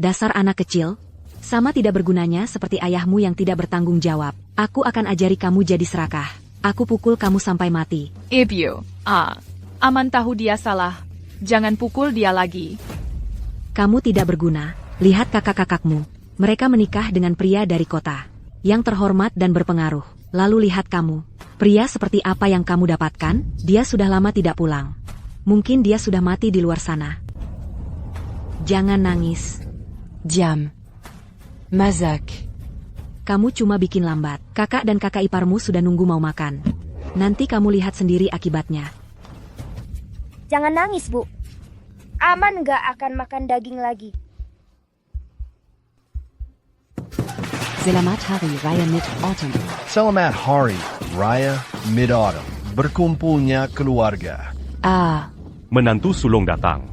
Dasar anak kecil, sama tidak bergunanya seperti ayahmu yang tidak bertanggung jawab. Aku akan ajari kamu jadi serakah. Aku pukul kamu sampai mati. Ibu, Aman tahu dia salah. Jangan pukul dia lagi. Kamu tidak berguna. Lihat kakak-kakakmu. Mereka menikah dengan pria dari kota yang terhormat dan berpengaruh. Lalu lihat kamu. Pria seperti apa yang kamu dapatkan? Dia sudah lama tidak pulang. Mungkin dia sudah mati di luar sana. Jangan nangis. Diam. Mazak. Kamu cuma bikin lambat. Kakak dan kakak iparmu sudah nunggu mau makan. Nanti kamu lihat sendiri akibatnya. Jangan nangis, Bu. Aman nggak akan makan daging lagi. Selamat Hari Raya Mid-Autumn. Selamat Hari Raya Mid-Autumn. Berkumpulnya keluarga. Menantu sulung datang.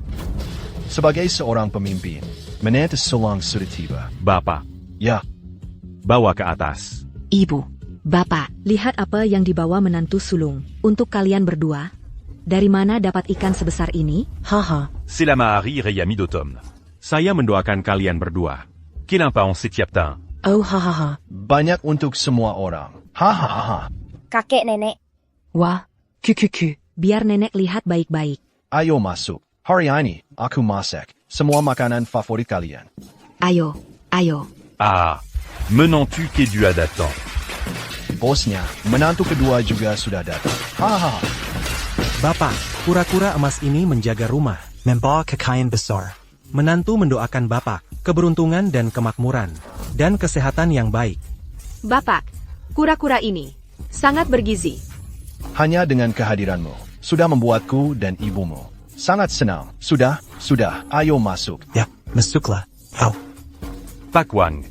Sebagai seorang pemimpin, menantu sulung sudah tiba. Bapak, Ya, bawa ke atas. Ibu. Bapak, lihat apa yang dibawa menantu sulung. Untuk kalian berdua. Dari mana dapat ikan sebesar ini? Haha. Selamat Hari Raya Mid-Autumn. Saya mendoakan kalian berdua. Kenapa on setiap temps? Oh hahaha. banyak untuk semua orang. Hahaha. Kakek nenek. Wah. Kukuku. Biar nenek lihat baik-baik. Ayo masuk. Hari ini, aku masak. Semua makanan favorit kalian. Ayo, ayo. Menantu kedua datang. Bosnya, menantu kedua juga sudah datang. Hahaha. Bapak, kura-kura emas ini menjaga rumah, membawa kekayaan besar. Menantu mendoakan Bapak, keberuntungan dan kemakmuran, dan kesehatan yang baik. Bapak, kura-kura ini sangat bergizi. Hanya dengan kehadiranmu, sudah membuatku dan ibumu sangat senang. Sudah, ayo masuk. Ya, masuklah. Oh, Pak Wang.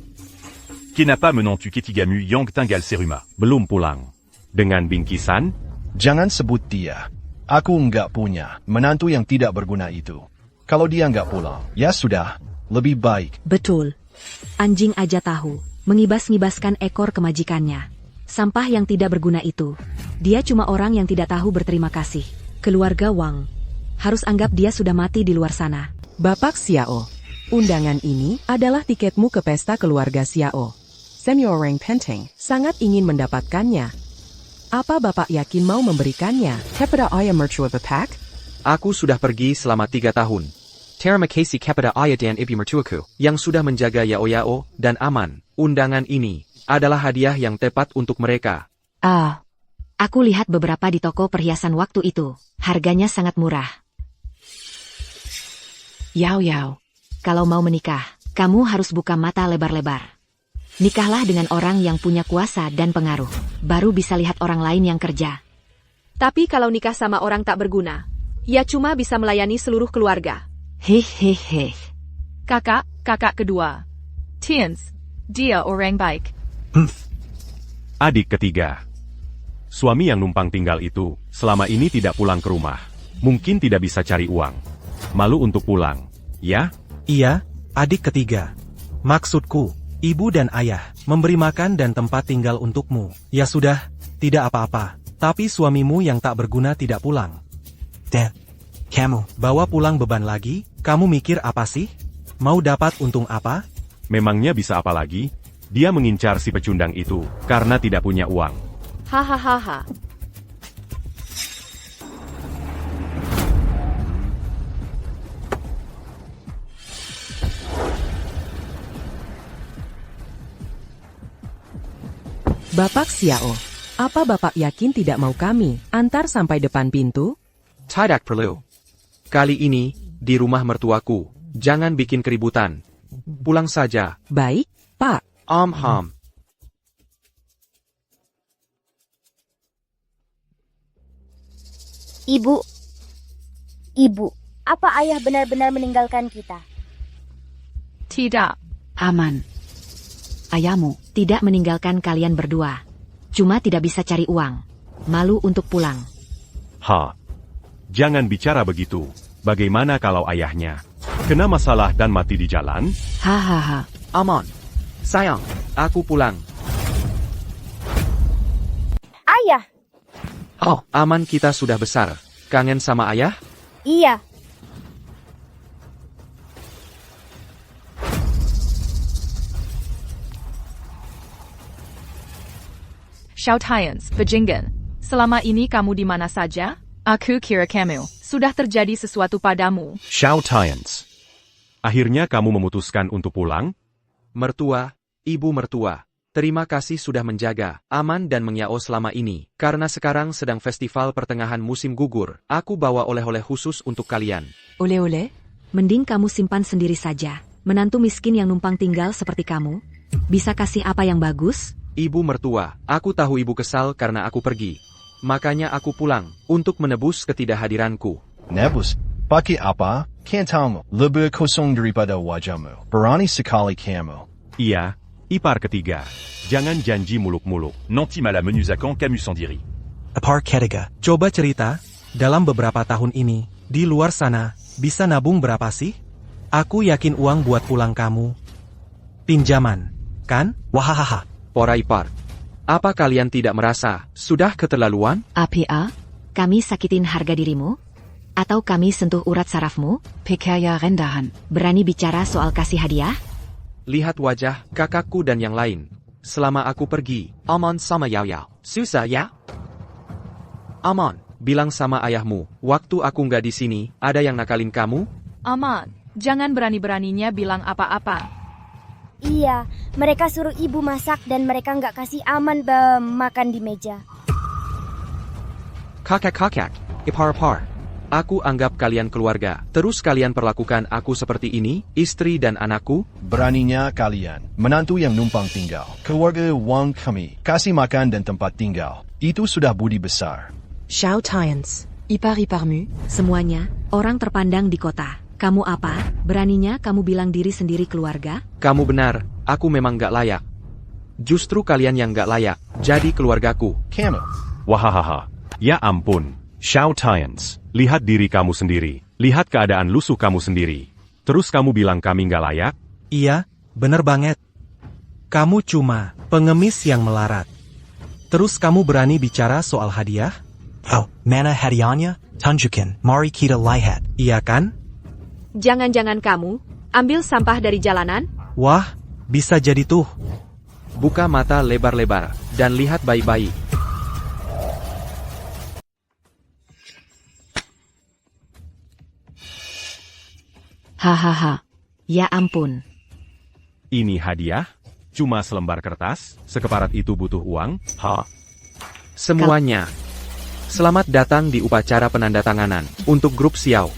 Kenapa menantu ketigamu yang tinggal serumah? Belum pulang. Dengan bingkisan? Jangan sebut dia. Aku nggak punya menantu yang tidak berguna itu. Kalau dia nggak pulang, ya sudah, lebih baik. Betul. Anjing aja tahu. Mengibas-ngibaskan ekor kemajikannya. Sampah yang tidak berguna itu. Dia cuma orang yang tidak tahu berterima kasih. Keluarga Wang. Harus anggap dia sudah mati di luar sana. Bapak Xiao, undangan ini adalah tiketmu ke pesta keluarga Xiao. Senior Rang Penting sangat ingin mendapatkannya. Apa Bapak yakin mau memberikannya? Kepada ayah mertua Bapak? Aku sudah pergi selama 3 tahun. Terima kasih kepada ayah dan ibu mertuaku yang sudah menjaga Yao dan aman. Undangan ini adalah hadiah yang tepat untuk mereka. Aku lihat beberapa di toko perhiasan waktu itu. Harganya sangat murah. Yao, kalau mau menikah, kamu harus buka mata lebar-lebar. Nikahlah dengan orang yang punya kuasa dan pengaruh. Baru bisa lihat orang lain yang kerja. Tapi kalau nikah sama orang tak berguna, ya cuma bisa melayani seluruh keluarga. Hehehe. Kakak kedua. Tiens, dia orang baik. Adik ketiga. Suami yang numpang tinggal itu, selama ini tidak pulang ke rumah. Mungkin tidak bisa cari uang. Malu untuk pulang, ya? iya, adik ketiga. Maksudku, ibu dan ayah memberi makan dan tempat tinggal untukmu. Ya sudah, tidak apa-apa. Tapi suamimu yang tak berguna tidak pulang. Dan kamu bawa pulang beban lagi? Kamu mikir apa sih? Mau dapat untung apa? Memangnya bisa apa lagi? Dia mengincar si pecundang itu, karena tidak punya uang. Hahaha. Bapak Xiao, apa Bapak yakin tidak mau kami antar sampai depan pintu? Tidak perlu. Kali ini, di rumah mertuaku, jangan bikin keributan. Pulang saja. Baik, Pak. Ibu, apa ayah benar-benar meninggalkan kita? Tidak. Aman. Ayahmu tidak meninggalkan kalian berdua. Cuma tidak bisa cari uang. Malu untuk pulang. Jangan bicara begitu. Bagaimana kalau ayahnya kena masalah dan mati di jalan? Hahaha. Aman. Sayang, aku pulang. Ayah! Oh, aman kita sudah besar. Kangen sama ayah? Iya. Shoutians, Bajingan. Selama ini kamu di mana saja? Aku kira kamu sudah terjadi sesuatu padamu. Shoutians. Akhirnya kamu memutuskan untuk pulang? Mertua, ibu mertua, terima kasih sudah menjaga, aman dan mengyao selama ini. Karena sekarang sedang festival pertengahan musim gugur, aku bawa oleh-oleh khusus untuk kalian. Oleh-oleh? Mending kamu simpan sendiri saja. Menantu miskin yang numpang tinggal seperti kamu, bisa kasih apa yang bagus? Ibu mertua, aku tahu ibu kesal karena aku pergi. Makanya aku pulang, untuk menebus ketidakhadiranku. Nebus, pakai apa? Kantamu, lebih kosong daripada wajahmu. Berani sekali kamu. Iya, ipar ketiga. Jangan janji muluk-muluk. Nanti à Menuzakan Camus Sandiri. Ipar ketiga. Coba cerita, dalam beberapa tahun ini, di luar sana, bisa nabung berapa sih? Aku yakin uang buat pulang kamu. Pinjaman, kan? Wahahaha. Pora ipar. Apa kalian tidak merasa sudah keterlaluan? APA? Kami sakitin harga dirimu? Atau kami sentuh urat sarafmu? Pekaya rendahan. Berani bicara soal kasih hadiah? Lihat wajah kakakku dan yang lain. Selama aku pergi, Amon sama Yao Yao. Susah ya? Amon, bilang sama ayahmu, waktu aku nggak di sini, ada yang nakalin kamu? Aman, jangan berani-beraninya bilang apa-apa. Iya, mereka suruh ibu masak dan mereka nggak kasih aman makan di meja. Kakak-kakak, ipar-ipar. Aku anggap kalian keluarga, terus kalian perlakukan aku seperti ini, istri dan anakku? Beraninya kalian, menantu yang numpang tinggal. Keluarga uang kami, kasih makan dan tempat tinggal. Itu sudah budi besar. Shoutians. Ipar-iparmu? Semuanya, orang terpandang di kota. Kamu apa? Beraninya kamu bilang diri sendiri keluarga? Kamu benar, aku memang gak layak. Justru kalian yang gak layak, jadi keluargaku. Kamu. Wahahaha. Ya ampun. Shoutians. Lihat diri kamu sendiri. Lihat keadaan lusuh kamu sendiri. Terus kamu bilang kami nggak layak? Iya, bener banget. Kamu cuma pengemis yang melarat. Terus kamu berani bicara soal hadiah? Oh, mana hadiahnya? Tunjukin, mari kita lihat. Iya kan? Jangan-jangan kamu ambil sampah dari jalanan? Wah, bisa jadi tuh. Buka mata lebar-lebar, dan lihat baik-baik. Hahaha. Ya ampun. Ini hadiah? Cuma selembar kertas? Sekeparat itu butuh uang? Semuanya. Selamat datang di upacara penandatanganan untuk grup Xiao.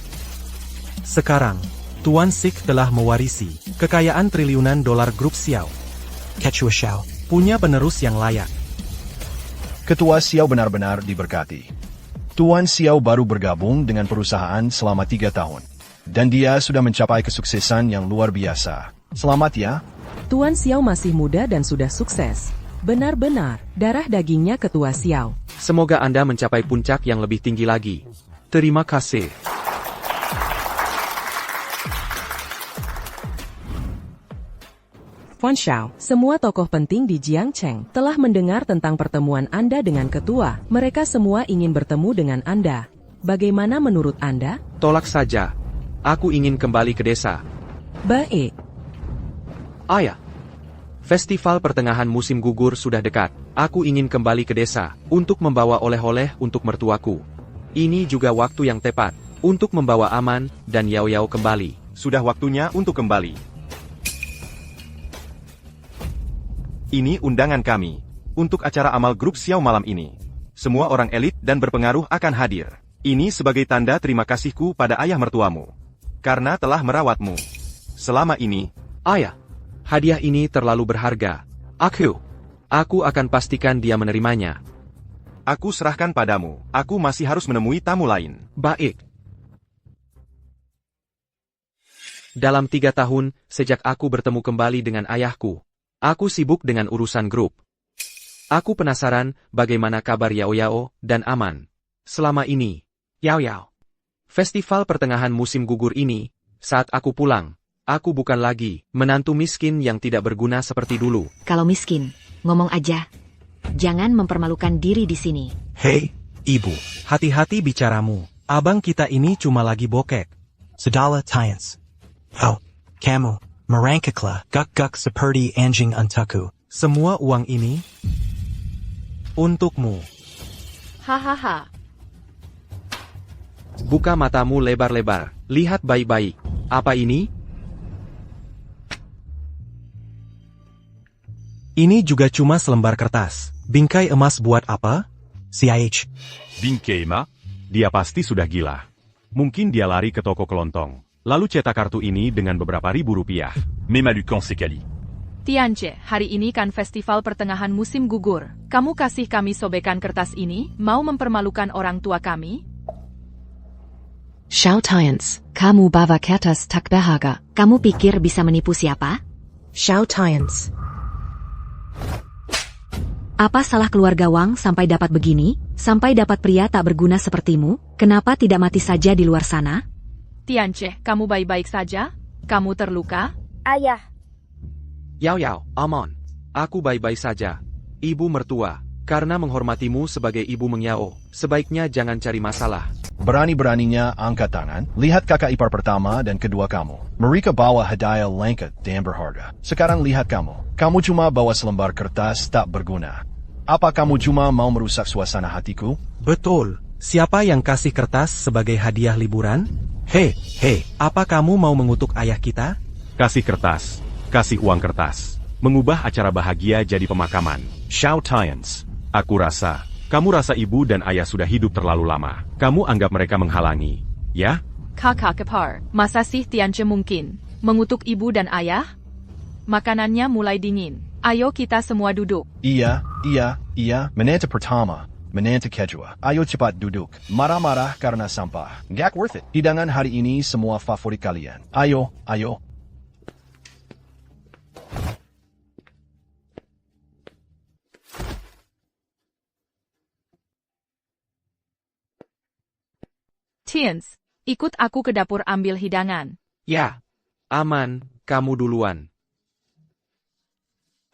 Sekarang, Tuan Sik telah mewarisi kekayaan triliunan dolar grup Xiao. Ketua Xiao. Punya penerus yang layak. Ketua Xiao benar-benar diberkati. Tuan Xiao baru bergabung dengan perusahaan selama 3 tahun. Dan dia sudah mencapai kesuksesan yang luar biasa. Selamat ya. Tuan Xiao masih muda dan sudah sukses. Benar-benar, darah dagingnya Ketua Xiao. Semoga Anda mencapai puncak yang lebih tinggi lagi. Terima kasih. Tuan Xiao, semua tokoh penting di Jiangcheng telah mendengar tentang pertemuan Anda dengan Ketua. Mereka semua ingin bertemu dengan Anda. Bagaimana menurut Anda? Tolak saja. Aku ingin kembali ke desa. Baik. Ayah. Festival pertengahan musim gugur sudah dekat. Aku ingin kembali ke desa untuk membawa oleh-oleh untuk mertuaku. Ini juga waktu yang tepat untuk membawa Aman dan Yao Yao kembali. Sudah waktunya untuk kembali. Ini undangan kami untuk acara amal grup Xiao malam ini. Semua orang elit dan berpengaruh akan hadir. Ini sebagai tanda terima kasihku pada ayah mertuamu. Karena telah merawatmu selama ini. Ayah, hadiah ini terlalu berharga. Aku akan pastikan dia menerimanya. Aku serahkan padamu. Aku masih harus menemui tamu lain. Baik. Dalam 3 tahun, sejak aku bertemu kembali dengan ayahku, aku sibuk dengan urusan grup. Aku penasaran bagaimana kabar Yao Yao dan Aman. Selama ini, Yao Yao. Festival pertengahan musim gugur ini, saat aku pulang, aku bukan lagi menantu miskin yang tidak berguna seperti dulu. Kalau miskin, ngomong aja. Jangan mempermalukan diri di sini. Hei, ibu. Hati-hati bicaramu. Abang kita ini cuma lagi bokek. Sedala Tians. Oh, kamu. Merangkaklah, guk-guk seperti anjing untukku. Semua uang ini Untukmu. Hahaha. Buka matamu lebar-lebar, lihat baik-baik. Apa ini? Ini juga cuma selembar kertas. Bingkai emas buat apa? CIH. Bingkai Ma? Dia pasti sudah gila. Mungkin dia lari ke toko kelontong, lalu cetak kartu ini dengan beberapa ribu rupiah. Memalukan sekali. Tianche, hari ini kan festival pertengahan musim gugur. Kamu kasih kami sobekan kertas ini, mau mempermalukan orang tua kami? Xiao Tians, kamu bawa kertas tak berharga. Kamu pikir bisa menipu siapa? Xiao Tians. Apa salah keluarga Wang sampai dapat begini? Sampai dapat pria tak berguna sepertimu? Kenapa tidak mati saja di luar sana? Tianche, kamu baik-baik saja? Kamu terluka? Ayah, Yao, Amon. Aku baik-baik saja. Ibu mertua, karena menghormatimu sebagai ibu mengyao, sebaiknya jangan cari masalah. Berani-beraninya angkat tangan, lihat kakak ipar pertama dan kedua kamu. Mereka bawa hadiah lengkap dan berharga. Sekarang lihat kamu. Kamu cuma bawa selembar kertas tak berguna. Apa kamu cuma mau merusak suasana hatiku? Betul. Siapa yang kasih kertas sebagai hadiah liburan? Hei, apa kamu mau mengutuk ayah kita? Kasih kertas. Kasih uang kertas. Mengubah acara bahagia jadi pemakaman. Xiao Tians. Aku rasa, kamu rasa ibu dan ayah sudah hidup terlalu lama. Kamu anggap mereka menghalangi, ya? Kakak kepar, masa sih Tianche mungkin mengutuk ibu dan ayah? Makanannya mulai dingin. Ayo kita semua duduk. Iya. Menantu pertama, menantu kedua. Ayo cepat duduk. Marah-marah karena sampah. Gak worth it. Hidangan hari ini semua favorit kalian. Ayo. Tians, ikut aku ke dapur ambil hidangan. Ya, aman, kamu duluan.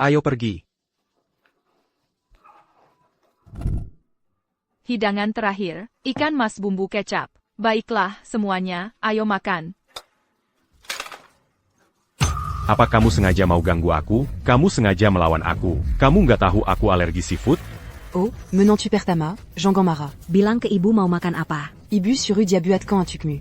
Ayo pergi. Hidangan terakhir, ikan mas bumbu kecap. Baiklah, semuanya, ayo makan. Apa kamu sengaja mau ganggu aku? Kamu sengaja melawan aku. Kamu nggak tahu aku alergi seafood? Oh, menant tu pertama, Jean Mara. Bilang ke ibu mau makan apa? Ibu sur diabuat quand tukmu.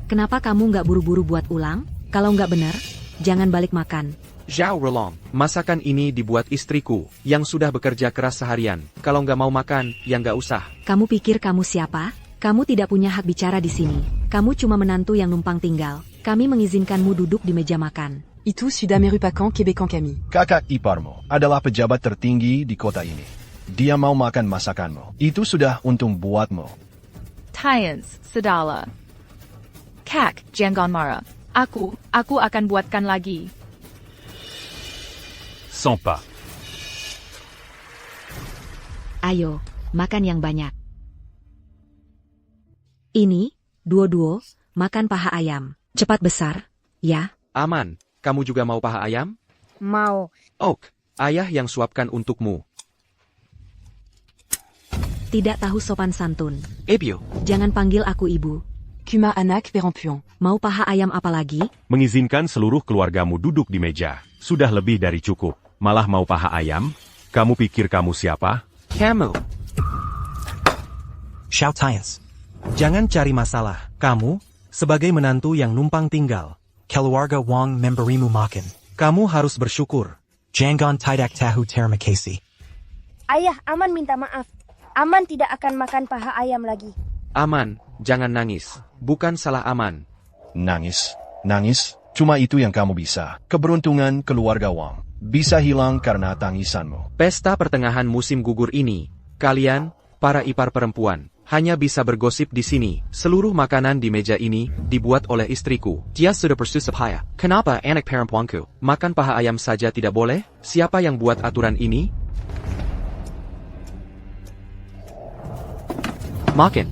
Kenapa kamu nggak buru-buru buat ulang? Kalau nggak benar, jangan balik makan. Zhao Rolong, masakan ini dibuat istriku, yang sudah bekerja keras seharian. Kalau nggak mau makan, ya nggak usah. Kamu pikir kamu siapa? Kamu tidak punya hak bicara di sini. Kamu cuma menantu yang numpang tinggal. Kami mengizinkanmu duduk di meja makan. Itu sudah merupakan kebekan kami. Kakak iparmu adalah pejabat tertinggi di kota ini. Dia mau makan masakanmu. Itu sudah untung buatmu. Tians, sedala. Kak, jangan marah. Aku akan buatkan lagi. Sampa. Ayo, makan yang banyak. Ini, duo-duo, makan paha ayam. Cepat besar, ya? Aman, kamu juga mau paha ayam? mau. Oak, ayah yang suapkan untukmu. Tidak tahu sopan santun. Ebio. Jangan panggil aku ibu. Kuma anak perempuan. Mau paha ayam apa lagi? Mengizinkan seluruh keluargamu duduk di meja. Sudah lebih dari cukup. Malah mau paha ayam? Kamu pikir kamu siapa? Kamu. Xiao Tians. Jangan cari masalah. Kamu, sebagai menantu yang numpang tinggal. Keluarga Wang memberimu makan. Kamu harus bersyukur. Jangan tidak tahu terima kasih. Ayah, Aman minta maaf. Aman tidak akan makan paha ayam lagi. Aman, jangan nangis. Bukan salah Aman. Nangis? Cuma itu yang kamu bisa. Keberuntungan keluarga Wang bisa hilang karena tangisanmu. Pesta pertengahan musim gugur ini, kalian, para ipar perempuan, hanya bisa bergosip di sini. Seluruh makanan di meja ini dibuat oleh istriku. Dia sudah bersusah payah. Kenapa anak perempuanku makan paha ayam saja tidak boleh? Siapa yang buat aturan ini? Makin.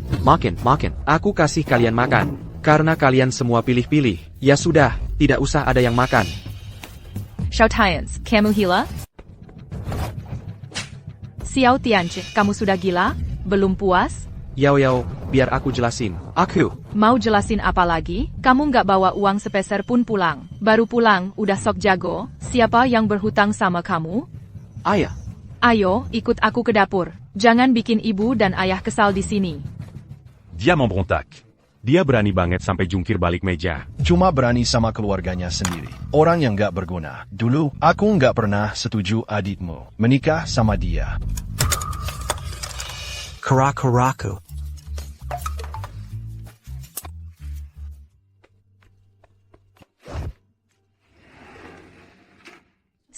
Aku kasih kalian makan. Karena kalian semua pilih-pilih. Ya sudah, tidak usah ada yang makan. Xiao Tians, kamu gila? Xiao Tianche, kamu sudah gila? Belum puas? Yao, biar aku jelasin. Aku. Mau jelasin apa lagi? Kamu nggak bawa uang sepeser pun pulang. Baru pulang, udah sok jago. Siapa yang berhutang sama kamu? Ayah. Ayo, ikut aku ke dapur. Jangan bikin ibu dan ayah kesal di sini. Dia memberontak. Dia berani banget sampai jungkir balik meja. Cuma berani sama keluarganya sendiri. Orang yang gak berguna. Dulu, aku gak pernah setuju adikmu menikah sama dia. Karakuraku.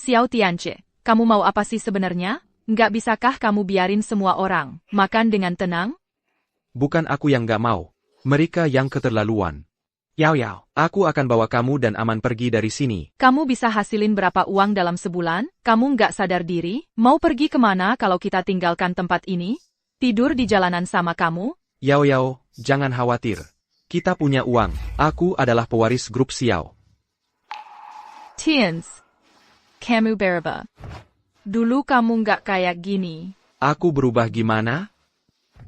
Xiao Tianche, kamu mau apa sih sebenarnya? Nggak bisakah kamu biarin semua orang makan dengan tenang? Bukan aku yang gak mau. Mereka yang keterlaluan. Yao Yao, aku akan bawa kamu dan Aman pergi dari sini. Kamu bisa hasilin berapa uang dalam sebulan? Kamu nggak sadar diri? Mau pergi kemana kalau kita tinggalkan tempat ini? Tidur di jalanan sama kamu? Yao Yao, jangan khawatir. Kita punya uang. Aku adalah pewaris grup Xiao. Tians. Kamu berubah. Dulu kamu nggak kayak gini. Aku berubah gimana?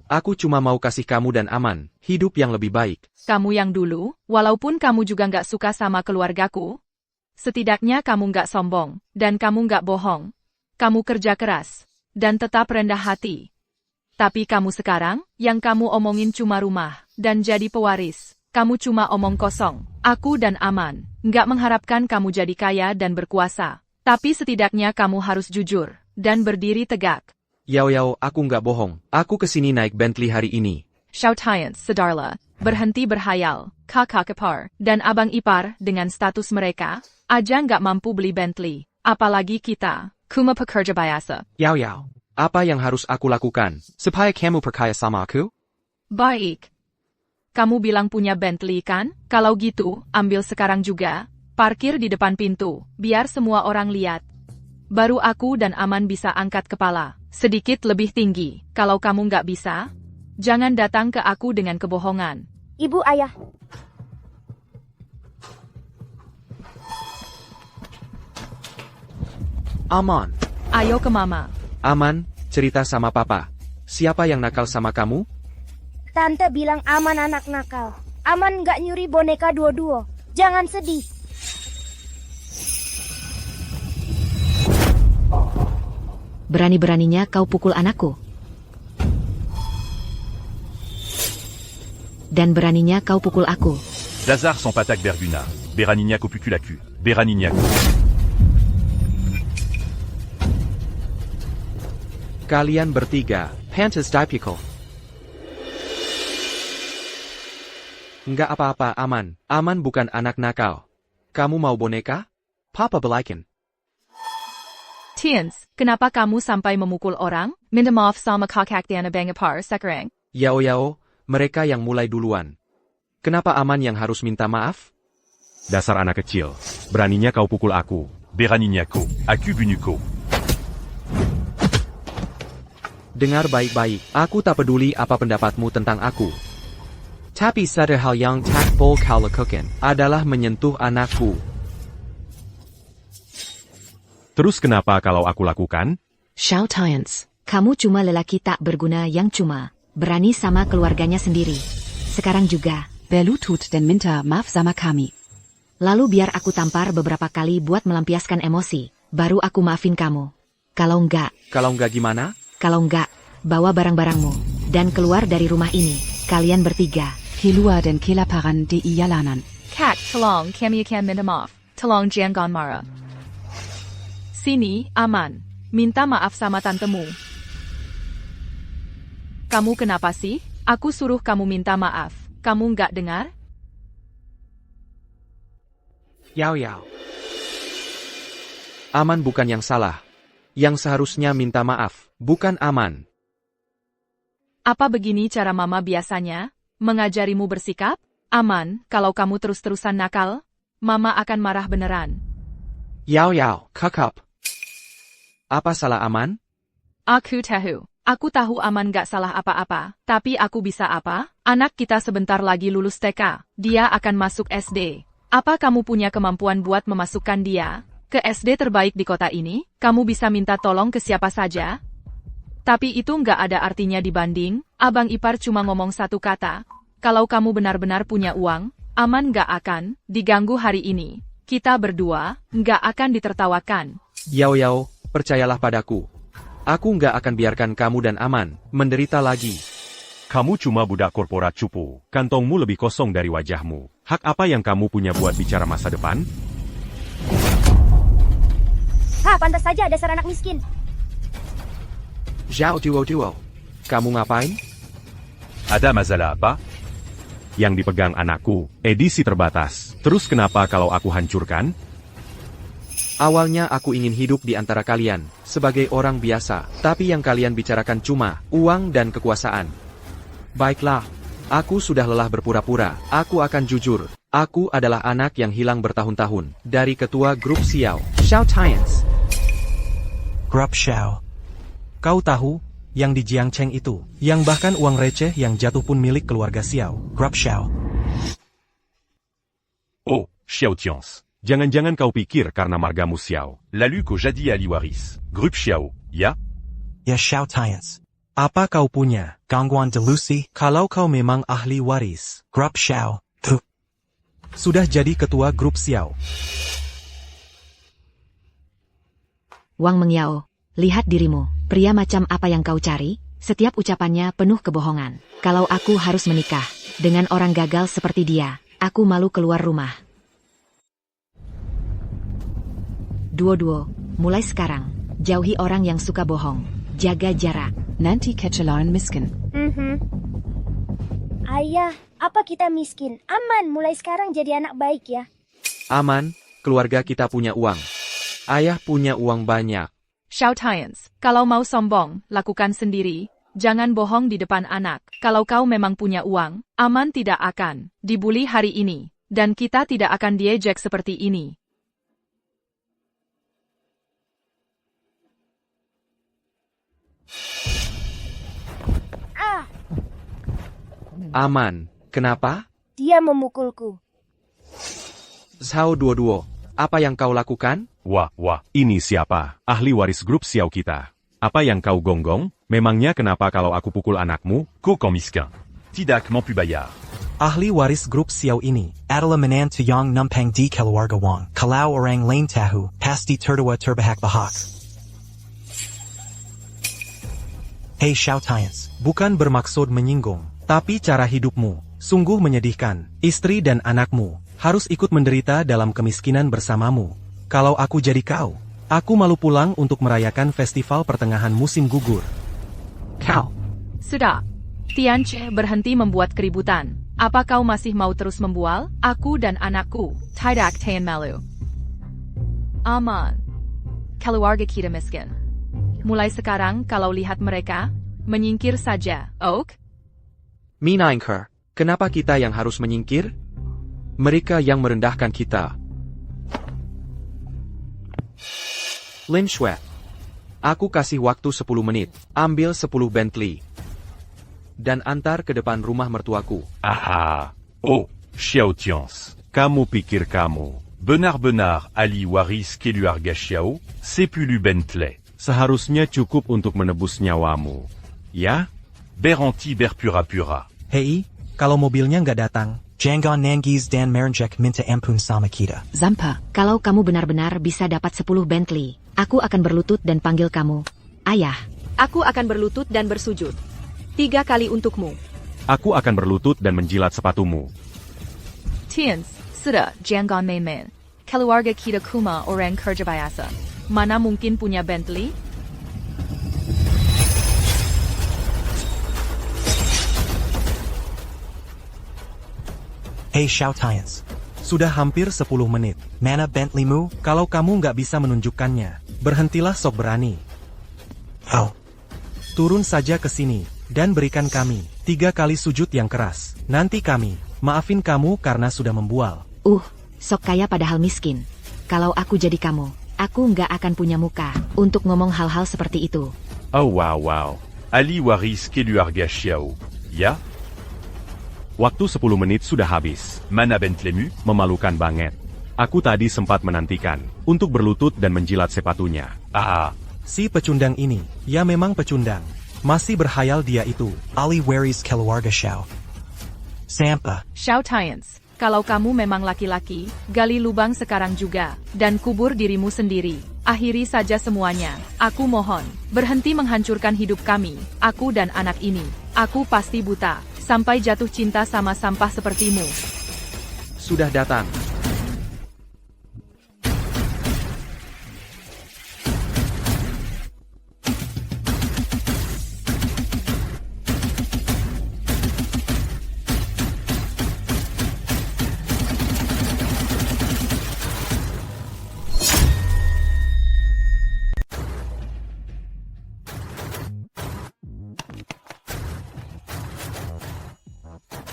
Aku cuma mau kasih kamu dan Aman hidup yang lebih baik. Kamu yang dulu, walaupun kamu juga nggak suka sama keluargaku, setidaknya kamu nggak sombong, dan kamu nggak bohong. Kamu kerja keras, dan tetap rendah hati. Tapi kamu sekarang, yang kamu omongin cuma rumah, dan jadi pewaris. Kamu cuma omong kosong. Aku dan Aman nggak mengharapkan kamu jadi kaya dan berkuasa. Tapi setidaknya kamu harus jujur, dan berdiri tegak. Yao Yao, aku nggak bohong. Aku kesini naik Bentley hari ini. Xiao Tians, Sedarla, berhenti berhayal. Kakak ipar, dan abang ipar, dengan status mereka, aja nggak mampu beli Bentley. Apalagi kita, kuma pekerja biasa. Yao Yao, apa yang harus aku lakukan supaya kamu percaya sama aku? Baik. Kamu bilang punya Bentley kan? Kalau gitu, ambil sekarang juga. Parkir di depan pintu, biar semua orang lihat. Baru aku dan Aman bisa angkat kepala. Sedikit lebih tinggi. Kalau kamu nggak bisa, jangan datang ke aku dengan kebohongan. Ibu, ayah. Aman. Ayo ke mama. Aman, cerita sama papa. Siapa yang nakal sama kamu? Tante bilang Aman anak nakal. Aman nggak nyuri boneka duo-duo. Jangan sedih. Berani-beraninya kau pukul anakku. Dan beraninya kau pukul aku. Dazar sans patak Berguna. Beranignac au puculacu. Beranignac. Kalian bertiga, pantas dipikul. Nggak apa-apa, Aman. Aman bukan anak nakal. Kamu mau boneka? Papa belikan. Tians, kenapa kamu sampai memukul orang? Minta maaf sama kakak Diana Bangapar sekarang. Yao Yao, mereka yang mulai duluan. Kenapa Aman yang harus minta maaf? Dasar anak kecil. Beraninya kau pukul aku. Beranignaco. Aku bunuko. Dengar baik-baik, aku tak peduli apa pendapatmu tentang aku. Tapi satu hal yang tak boleh kau lakukan adalah menyentuh anakku. Terus kenapa kalau aku lakukan? Xiao Tians, kamu cuma lelaki tak berguna yang cuma berani sama keluarganya sendiri. Sekarang juga. Belutut dan minta maaf sama kami. Lalu biar aku tampar beberapa kali buat melampiaskan emosi, baru aku maafin kamu. Kalau enggak gimana? Kalau enggak, bawa barang-barangmu, dan keluar dari rumah ini, kalian bertiga. Kilua dan kelaparan di jalanan. Kak, tolong kami akan minta maaf. Tolong jangan marah. Sini, Aman. Minta maaf sama tantemu. Kamu kenapa sih? Aku suruh kamu minta maaf. Kamu nggak dengar? Yao Yao. Aman bukan yang salah. Yang seharusnya minta maaf, bukan Aman. Apa begini cara mama biasanya? Mengajarimu bersikap? Aman, kalau kamu terus-terusan nakal, mama akan marah beneran. Yao Yao, kakak. Apa salah Aman? Aku tahu. Aku tahu Aman gak salah apa-apa. Tapi aku bisa apa? Anak kita sebentar lagi lulus TK. Dia akan masuk SD. Apa kamu punya kemampuan buat memasukkan dia ke SD terbaik di kota ini? Kamu bisa minta tolong ke siapa saja? Tapi itu nggak ada artinya dibanding, Abang Ipar cuma ngomong satu kata. Kalau kamu benar-benar punya uang, Aman nggak akan diganggu hari ini. Kita berdua nggak akan ditertawakan. Yao Yao, percayalah padaku. Aku nggak akan biarkan kamu dan Aman menderita lagi. Kamu cuma budak korporat cupu. Kantongmu lebih kosong dari wajahmu. Hak apa yang kamu punya buat bicara masa depan? Pantas saja dasar anak miskin. Zhao Duo. Kamu ngapain? Ada masalah apa? Yang dipegang anakku, edisi terbatas. Terus kenapa kalau aku hancurkan? Awalnya aku ingin hidup di antara kalian, sebagai orang biasa, tapi yang kalian bicarakan cuma uang dan kekuasaan. Baiklah, aku sudah lelah berpura-pura, aku akan jujur. Aku adalah anak yang hilang bertahun-tahun, dari ketua grup Xiao, Xiao Tians. Grup Xiao. Kau tahu, yang di Jiangcheng itu, yang bahkan uang receh yang jatuh pun milik keluarga Xiao. Grup Xiao. Oh, Xiao Tians. Jangan-jangan kau pikir karena margamu Xiao, lalu kau jadi ahli waris. Grup Xiao, ya? Ya Xiao Tians. Apa kau punya? Gangguan delusi. Kalau kau memang ahli waris. Grup Xiao. Tuh. Sudah jadi ketua grup Xiao. Wang Mengyao, lihat dirimu, pria macam apa yang kau cari? Setiap ucapannya penuh kebohongan. Kalau aku harus menikah dengan orang gagal seperti dia, aku malu keluar rumah. Duo, mulai sekarang, jauhi orang yang suka bohong. Jaga jarak. Nanti kecelakaan miskin. Ayah, apa kita miskin? Aman, mulai sekarang jadi anak baik ya. Aman, keluarga kita punya uang. Ayah punya uang banyak. Xiao Tians, kalau mau sombong, lakukan sendiri. Jangan bohong di depan anak. Kalau kau memang punya uang, Aman tidak akan dibully hari ini. Dan kita tidak akan diejek seperti ini. Aman, kenapa? Dia memukulku. Zhao Duo, apa yang kau lakukan? Wah, ini siapa? Ahli waris grup Xiao kita. Apa yang kau gonggong? Memangnya kenapa kalau aku pukul anakmu? Kau miskin. Tidak mampu bayar. Ahli waris grup Xiao ini adalah menantu yang numpang di keluarga Wang. Kalau orang lain tahu, pasti tertawa terbahak-bahak. Hey Xiao Tians. bukan bermaksud menyinggung, tapi cara hidupmu sungguh menyedihkan. Istri dan anakmu harus ikut menderita dalam kemiskinan bersamamu. Kalau aku jadi kau, aku malu pulang untuk merayakan festival pertengahan musim gugur. Kau. Sudah. Tianche berhenti membuat keributan. Apa kau masih mau terus membual? Aku dan anakku, tidak tahan malu. Aman. Keluarga kita miskin. Mulai sekarang kalau lihat mereka, menyingkir saja, ok? Minangker, kenapa kita yang harus menyingkir? Mereka yang merendahkan kita. Lin Shui. Aku kasih waktu 10 menit, ambil 10 Bentley. Dan antar ke depan rumah mertuaku. Aha. Oh, Xiao Tians. Kamu pikir kamu benar-benar ahli waris keluarga Xiao? C'est plus du Bentley. Seharusnya cukup untuk menebus nyawamu. Ya? Berhenti berpura-pura. Hei, kalau mobilnya nggak datang. Jangan nangis dan merenjek minta ampun sama kita. Zampa, kalau kamu benar-benar bisa dapat 10 Bentley, aku akan berlutut dan panggil kamu Ayah. Aku akan berlutut dan bersujud. 3 kali untukmu. Aku akan berlutut dan menjilat sepatumu. Tians, sudah, jangan main-main. Keluarga kita kuma orang kerja biasa. Mana mungkin punya Bentley? Hey Xiao Tians. Sudah hampir 10 menit. Mana Bentleymu? Kalau kamu nggak bisa menunjukkannya, berhentilah sok berani. Oh. Turun saja ke sini, dan berikan kami 3 kali sujud yang keras. Nanti kami, maafin kamu karena sudah membual. Sok kaya padahal miskin. Kalau aku jadi kamu, aku nggak akan punya muka untuk ngomong hal-hal seperti itu. Oh wow. Ali waris keluarga Xiao. Ya? Waktu 10 menit sudah habis. Mana Bentleymu? Memalukan banget. Aku tadi sempat menantikan untuk berlutut dan menjilat sepatunya. Si pecundang ini, ya memang pecundang. Masih berhayal dia itu. Ali waris keluarga Xiao. Sampa. Xiao Tians, kalau kamu memang laki-laki, gali lubang sekarang juga, dan kubur dirimu sendiri. Akhiri saja semuanya. Aku mohon, berhenti menghancurkan hidup kami, aku dan anak ini. Aku pasti buta, sampai jatuh cinta sama sampah sepertimu. Sudah datang.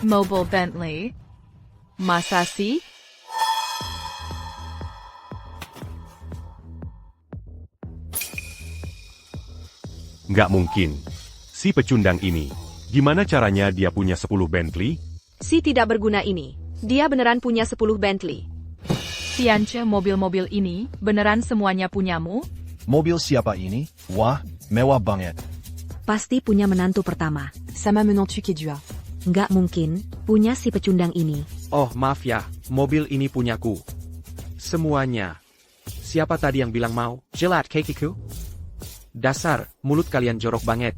Mobile Bentley? Masa sih? Nggak mungkin. Si pecundang ini, gimana caranya dia punya 10 Bentley? Si tidak berguna ini, dia beneran punya 10 Bentley. Tianche, mobil-mobil ini, beneran semuanya punyamu? Mobil siapa ini? Wah, mewah banget. Pasti punya menantu pertama. Sama menantu kedua. Nggak mungkin, punya si pecundang ini. Oh maaf ya, mobil ini punyaku. Semuanya. Siapa tadi yang bilang mau? Jelat kekiku? Dasar, mulut kalian jorok banget.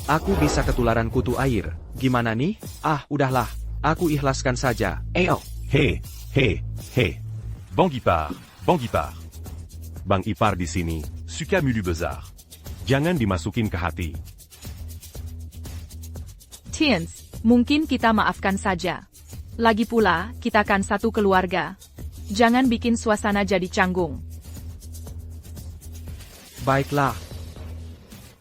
Aku bisa ketularan kutu air. Gimana nih? Ah, udahlah. Aku ikhlaskan saja. Ayo. He. Bang Ipar. Bang Ipar di sini, suka mulu besar. Jangan dimasukin ke hati. Tiens, mungkin kita maafkan saja. Lagi pula, kita kan satu keluarga. Jangan bikin suasana jadi canggung. Baiklah.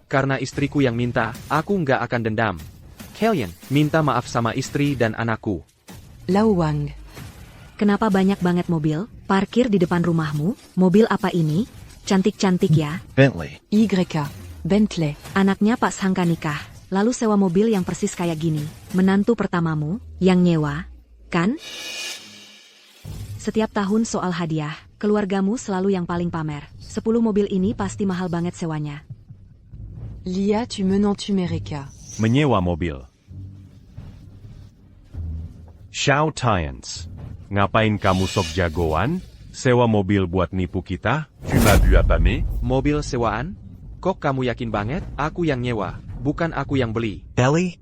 Karena istriku yang minta, aku nggak akan dendam. Kalian, minta maaf sama istri dan anakku. Lao Wang. Kenapa banyak banget mobil parkir di depan rumahmu? Mobil apa ini? Cantik-cantik ya. Bentley. YK. Bentley. Anaknya Pak Sangka nikah, lalu sewa mobil yang persis kayak gini. Menantu pertamamu, yang nyewa, kan? Setiap tahun soal hadiah, keluargamu selalu yang paling pamer. 10 mobil ini pasti mahal banget sewanya. Lia tu menantu mereka. Menyewa mobil. Xiao Tians. Ngapain kamu sok jagoan? Sewa mobil buat nipu kita? Tu m'as vu apa me? Mobil sewaan? Kok kamu yakin banget? Aku yang nyewa, bukan aku yang beli. Belly?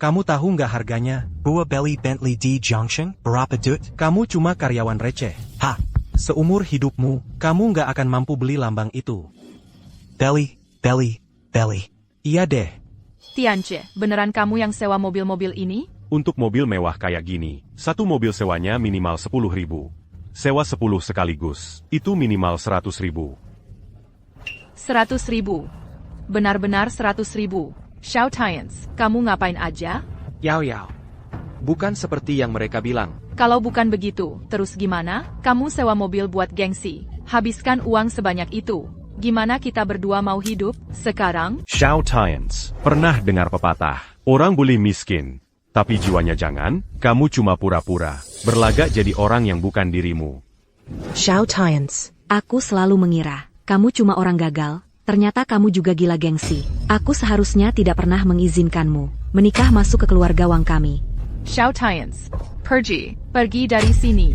Kamu tahu nggak harganya? Buah Belly Bentley D Junction? Berapa duit? Kamu cuma karyawan receh. Ha! Seumur hidupmu, kamu nggak akan mampu beli lambang itu. Belly. Iya deh. Tianche, beneran kamu yang sewa mobil-mobil ini? Untuk mobil mewah kayak gini, satu mobil sewanya minimal 10.000. Sewa 10 sekaligus, itu minimal 100.000. 100.000. Benar-benar 100.000. Xiao Tians, kamu ngapain aja? Yao. Bukan seperti yang mereka bilang. Kalau bukan begitu, terus gimana? Kamu sewa mobil buat gengsi. Habiskan uang sebanyak itu. Gimana kita berdua mau hidup sekarang? Xiao Tians, pernah dengar pepatah, orang boleh miskin, tapi jiwanya jangan, kamu cuma pura-pura, berlagak jadi orang yang bukan dirimu. Xiao Tians. Aku selalu mengira, kamu cuma orang gagal, ternyata kamu juga gila gengsi. Aku seharusnya tidak pernah mengizinkanmu menikah masuk ke keluarga Wang kami. Xiao Tians, pergi dari sini.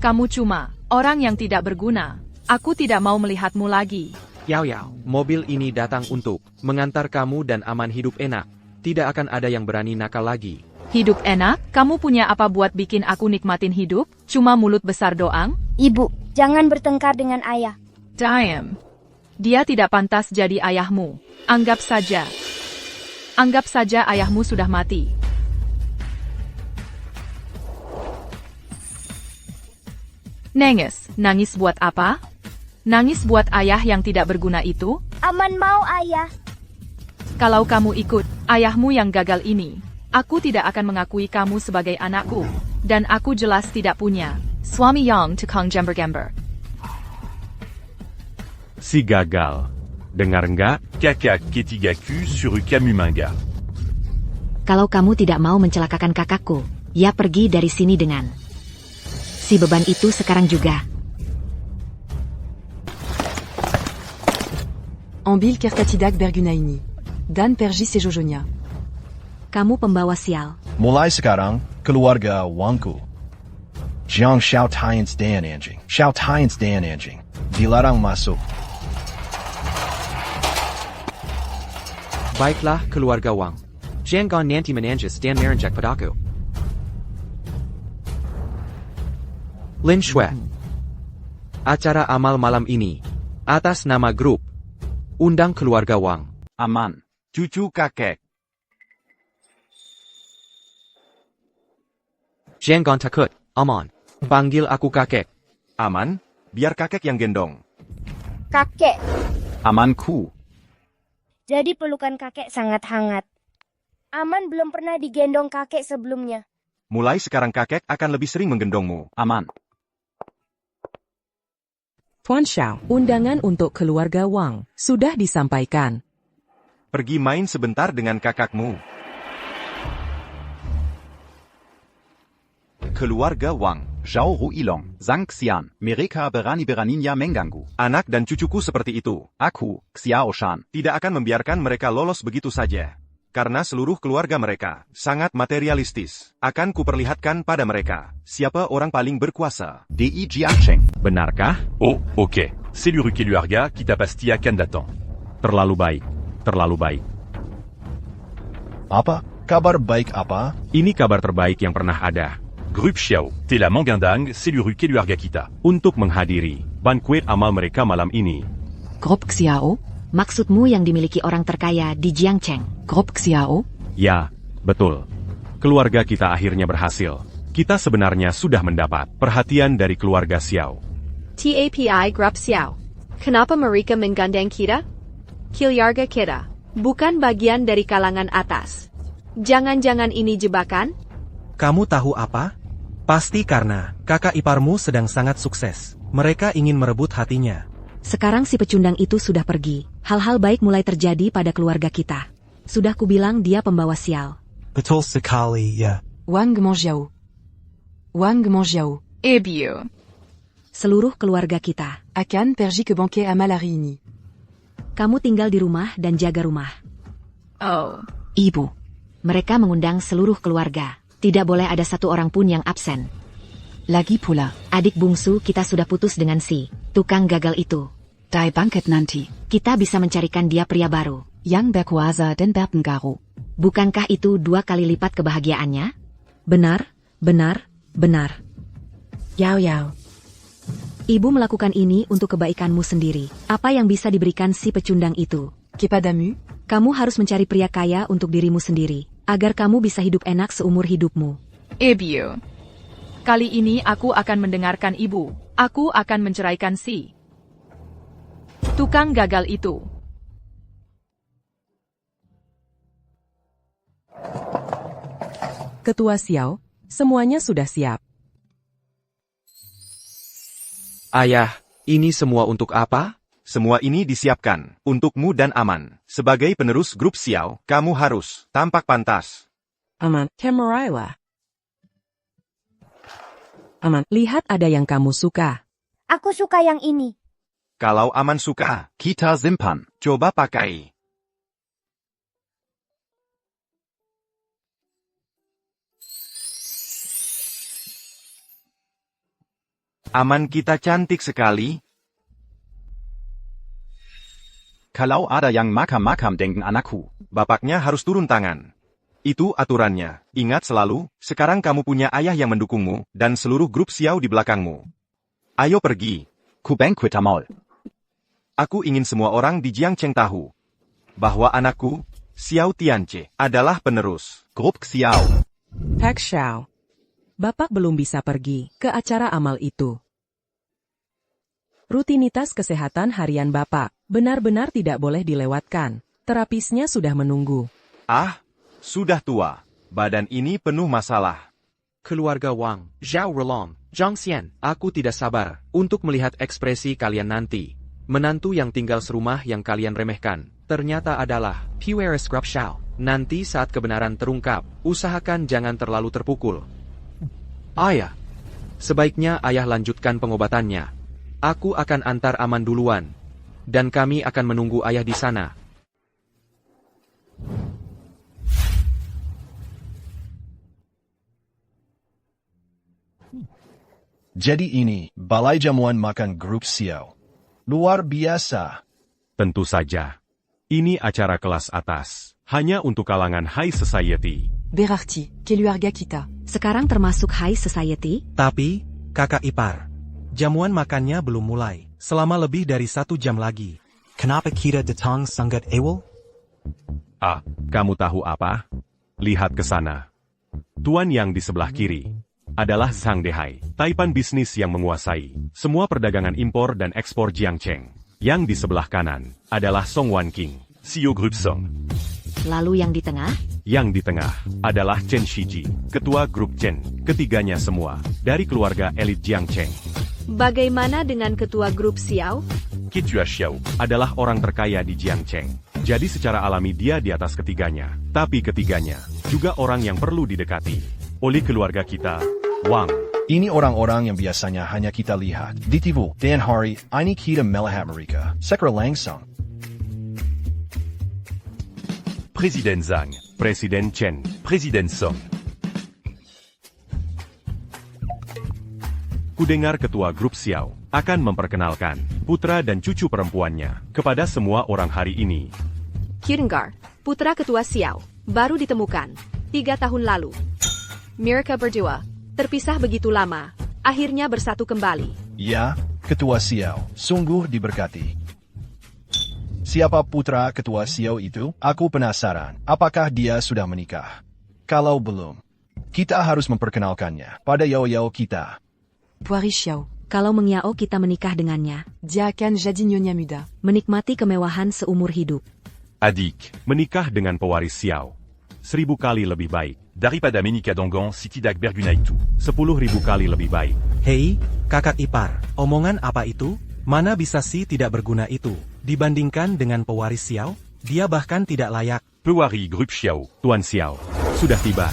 Kamu cuma orang yang tidak berguna. Aku tidak mau melihatmu lagi. Yao, mobil ini datang untuk mengantar kamu dan aman hidup enak. Tidak akan ada yang berani nakal lagi. Hidup enak? Kamu punya apa buat bikin aku nikmatin hidup? Cuma mulut besar doang? Ibu, jangan bertengkar dengan ayah. Damn. Dia tidak pantas jadi ayahmu. Anggap saja ayahmu sudah mati. Nangis buat apa? Nangis buat ayah yang tidak berguna itu? Aman mau ayah. Kalau kamu ikut ayahmu yang gagal ini, aku tidak akan mengakui kamu sebagai anakku. Dan aku jelas tidak punya suami yang tukang gember-gember. Si gagal. Dengar nggak? Kakak ketigaku suruh kamu mangga. Kalau kamu tidak mau mencelakakan kakakku, ya pergi dari sini dengan si beban itu sekarang juga. Ambil Kerkatidak Bergunaini. Dan Pergis Sejojonia. Kamu pembawa sial. Mulai sekarang, keluarga Wangku. Jiang Xiao Tians Dan Anjing. dilarang masuk. Baiklah, keluarga Wang. Jangan nanti menanjis dan merenjak padaku. Lin Shui. Acara amal malam ini, atas nama grup, undang keluarga Wang. Aman. Cucu kakek. Jangan takut, Aman. Panggil aku kakek. Aman, biar kakek yang gendong. Kakek. Amanku. Jadi pelukan kakek sangat hangat. Aman belum pernah digendong kakek sebelumnya. Mulai sekarang kakek akan lebih sering menggendongmu. Aman. Tuan Xiao, undangan untuk keluarga Wang sudah disampaikan. Pergi main sebentar dengan kakakmu. Keluarga Wang. Zhao Ruilong, Zhang Xian, mereka berani-beraninya mengganggu. Anak dan cucuku seperti itu. Aku, Xiao Shan, tidak akan membiarkan mereka lolos begitu saja. Karena seluruh keluarga mereka sangat materialistis. Akan kuperlihatkan pada mereka siapa orang paling berkuasa. Di Jiangcheng. Benarkah? Oh, ok. C'est le Keluarga kita pasti akan datang. Terlalu baik. Terlalu baik. Apa? Kabar baik apa? Ini kabar terbaik yang pernah ada. Grup Xiao, telah mengundang seluruh keluarga kita untuk menghadiri banquet amal mereka malam ini. Grup Xiao? Maksudmu yang dimiliki orang terkaya di Jiangcheng? Grup Xiao? Ya, betul. Keluarga kita akhirnya berhasil. Kita sebenarnya sudah mendapat perhatian dari keluarga Xiao. TAPI Grup Xiao. Kenapa mereka menggandeng kita? Keluarga kita bukan bagian dari kalangan atas. Jangan-jangan ini jebakan? Kamu tahu apa? Pasti karena kakak iparmu sedang sangat sukses. Mereka ingin merebut hatinya. Sekarang si pecundang itu sudah pergi. Hal-hal baik mulai terjadi pada keluarga kita. Sudah kubilang dia pembawa sial. Betul sekali, ya. Wang Mengjiao. Wang Mengjiao. Ibu. Seluruh keluarga kita akan pergi ke banquet amal hari ini. Kamu tinggal di rumah dan jaga rumah. Oh. Ibu. Mereka mengundang seluruh keluarga. Tidak boleh ada satu orang pun yang absen. Lagi pula, adik bungsu kita sudah putus dengan si tukang gagal itu. Dai banket nanti, kita bisa mencarikan dia pria baru. Yang berkuasa dan berpengaruh. Bukankah itu 2 kali lipat kebahagiaannya? Benar, benar, benar. Yao Yao. Ibu melakukan ini untuk kebaikanmu sendiri. Apa yang bisa diberikan si pecundang itu? Kepadamu? Kamu harus mencari pria kaya untuk dirimu sendiri, agar kamu bisa hidup enak seumur hidupmu. Ibu. Kali ini aku akan mendengarkan ibu. Aku akan menceraikan si tukang gagal itu. Ketua Xiao, semuanya sudah siap. Ayah, ini semua untuk apa? Semua ini disiapkan untukmu dan Aman. Sebagai penerus grup Xiao, kamu harus tampak pantas. Aman, Camarilla. Aman, lihat ada yang kamu suka. Aku suka yang ini. Kalau Aman suka, kita simpan. Coba pakai. Aman kita cantik sekali. Kalau ada yang makam-makam dengan anakku, bapaknya harus turun tangan. Itu aturannya. Ingat selalu, sekarang kamu punya ayah yang mendukungmu, dan seluruh grup Xiao di belakangmu. Ayo pergi. Ku banquet amal. Aku ingin semua orang di Jiangcheng tahu bahwa anakku, Xiao Tianche, adalah penerus grup Xiao. Pak Xiao. Bapak belum bisa pergi ke acara amal itu. Rutinitas kesehatan harian Bapak benar-benar tidak boleh dilewatkan. Terapisnya sudah menunggu. Ah, sudah tua. Badan ini penuh masalah. Keluarga Wang, Zhao Rulong, Zhang Xian, aku tidak sabar untuk melihat ekspresi kalian nanti. Menantu yang tinggal serumah yang kalian remehkan, ternyata adalah Pueris Grup Xiao. Nanti saat kebenaran terungkap, usahakan jangan terlalu terpukul. Ayah, sebaiknya ayah lanjutkan pengobatannya. Aku akan antar Aman duluan, dan kami akan menunggu ayah di sana. Jadi ini, balai jamuan makan grup Xiao. Luar biasa. Tentu saja. Ini acara kelas atas. Hanya untuk kalangan high society. Berarti, keluarga kita. Sekarang termasuk high society? Tapi, kakak ipar, jamuan makannya belum mulai. Selama lebih dari 1 jam lagi. Kenapa kita datang sangat awal? Ah, kamu tahu apa? Lihat ke sana. Tuan yang di sebelah kiri adalah Zhang Dehai, taipan bisnis yang menguasai semua perdagangan impor dan ekspor Jiangcheng. Yang di sebelah kanan adalah Song Wanqing, CEO Grup Song. Lalu yang di tengah? Yang di tengah adalah Chen Shiji, ketua grup Chen. Ketiganya semua dari keluarga elit Jiangcheng. Bagaimana dengan ketua grup Xiao? Qi Xiao adalah orang terkaya di Jiangcheng. Jadi secara alami dia di atas ketiganya. Tapi ketiganya juga orang yang perlu didekati oleh keluarga kita, Wang. Ini orang-orang yang biasanya hanya kita lihat di TV. Dan hari ini kita melihat mereka secara langsung. Presiden Zhang, Presiden Chen, Presiden Song. Kudengar ketua grup Xiao akan memperkenalkan putra dan cucu perempuannya kepada semua orang hari ini. Kirengar, putra ketua Xiao, baru ditemukan 3 tahun lalu. Mereka berdua terpisah begitu lama, akhirnya bersatu kembali. Ya, ketua Xiao, sungguh diberkati. Siapa putra ketua Xiao itu? Aku penasaran, apakah dia sudah menikah? Kalau belum, kita harus memperkenalkannya pada Yao kita. Puari Xiao. Kalau mengyao kita menikah dengannya, Dia akan jadi nyonya muda. menikmati kemewahan seumur hidup. Adik, menikah dengan pewaris Xiao 1000 kali lebih baik daripada menikah dengan si tidak berguna itu. 10.000 kali lebih baik. Hei, kakak ipar, omongan apa itu? Mana bisa si tidak berguna itu? Dibandingkan dengan pewaris Xiao, dia bahkan tidak layak. Pewari grup Xiao, Tuan Xiao, sudah tiba.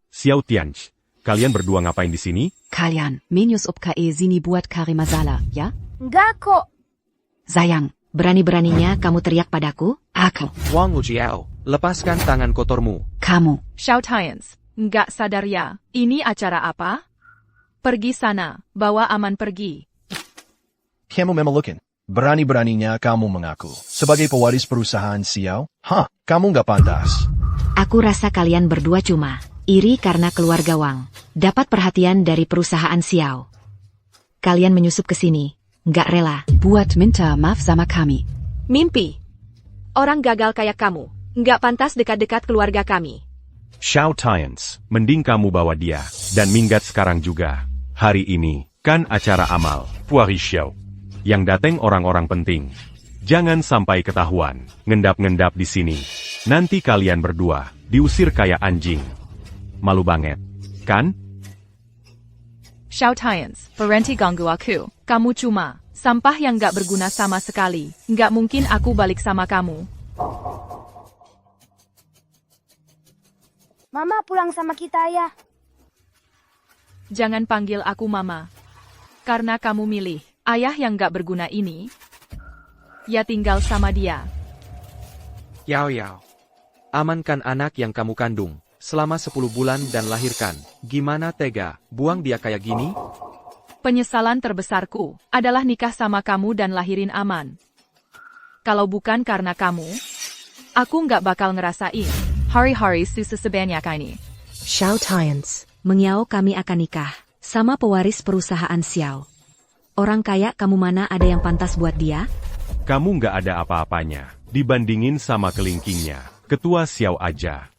Xiao Tianj, kalian berdua ngapain di sini? Kalian, Menius Upkae sini buat kari masala, ya? Enggak kok. Sayang, Berani-beraninya kamu teriak padaku? aku, Wang Lujiao, lepaskan tangan kotormu. kamu, Xiao Tians, nggak sadar ya, ini acara apa? Pergi sana, bawa Aman pergi. Kamu memelukin. Berani-beraninya kamu mengaku sebagai pewaris perusahaan Xiao? Hah, kamu nggak pantas. Aku rasa kalian berdua cuma iri karena keluarga Wang dapat perhatian dari perusahaan Xiao. Kalian menyusup ke sini, nggak rela. buat minta maaf sama kami. Mimpi. Orang gagal kayak kamu, nggak pantas dekat-dekat keluarga kami. Xiao Tians, mending kamu bawa dia, dan minggat sekarang juga. Hari ini, kan acara amal, Puari Xiao. Yang dateng orang-orang penting. Jangan sampai ketahuan, ngendap-ngendap di sini. Nanti kalian berdua, diusir kayak anjing. Malu banget, kan? Xiao Tians, berhenti ganggu aku. Kamu cuma sampah yang nggak berguna sama sekali. Nggak mungkin aku balik sama kamu. Mama pulang sama kita ya. Jangan panggil aku mama. Karena kamu milih ayah yang nggak berguna ini, ya tinggal sama dia. Yao Yao. Amankan anak yang kamu kandung selama 10 bulan dan lahirkan. Gimana tega, buang dia kayak gini? Penyesalan terbesarku adalah nikah sama kamu dan lahirin Aman. Kalau bukan karena kamu, aku nggak bakal ngerasain hari-hari susah sebanyak ini. Xiao Tians, mengiau kami akan nikah sama pewaris perusahaan Xiao. Orang kaya kamu mana ada yang pantas buat dia? Kamu nggak ada apa-apanya, dibandingin sama kelingkingnya. Ketua Xiao aja.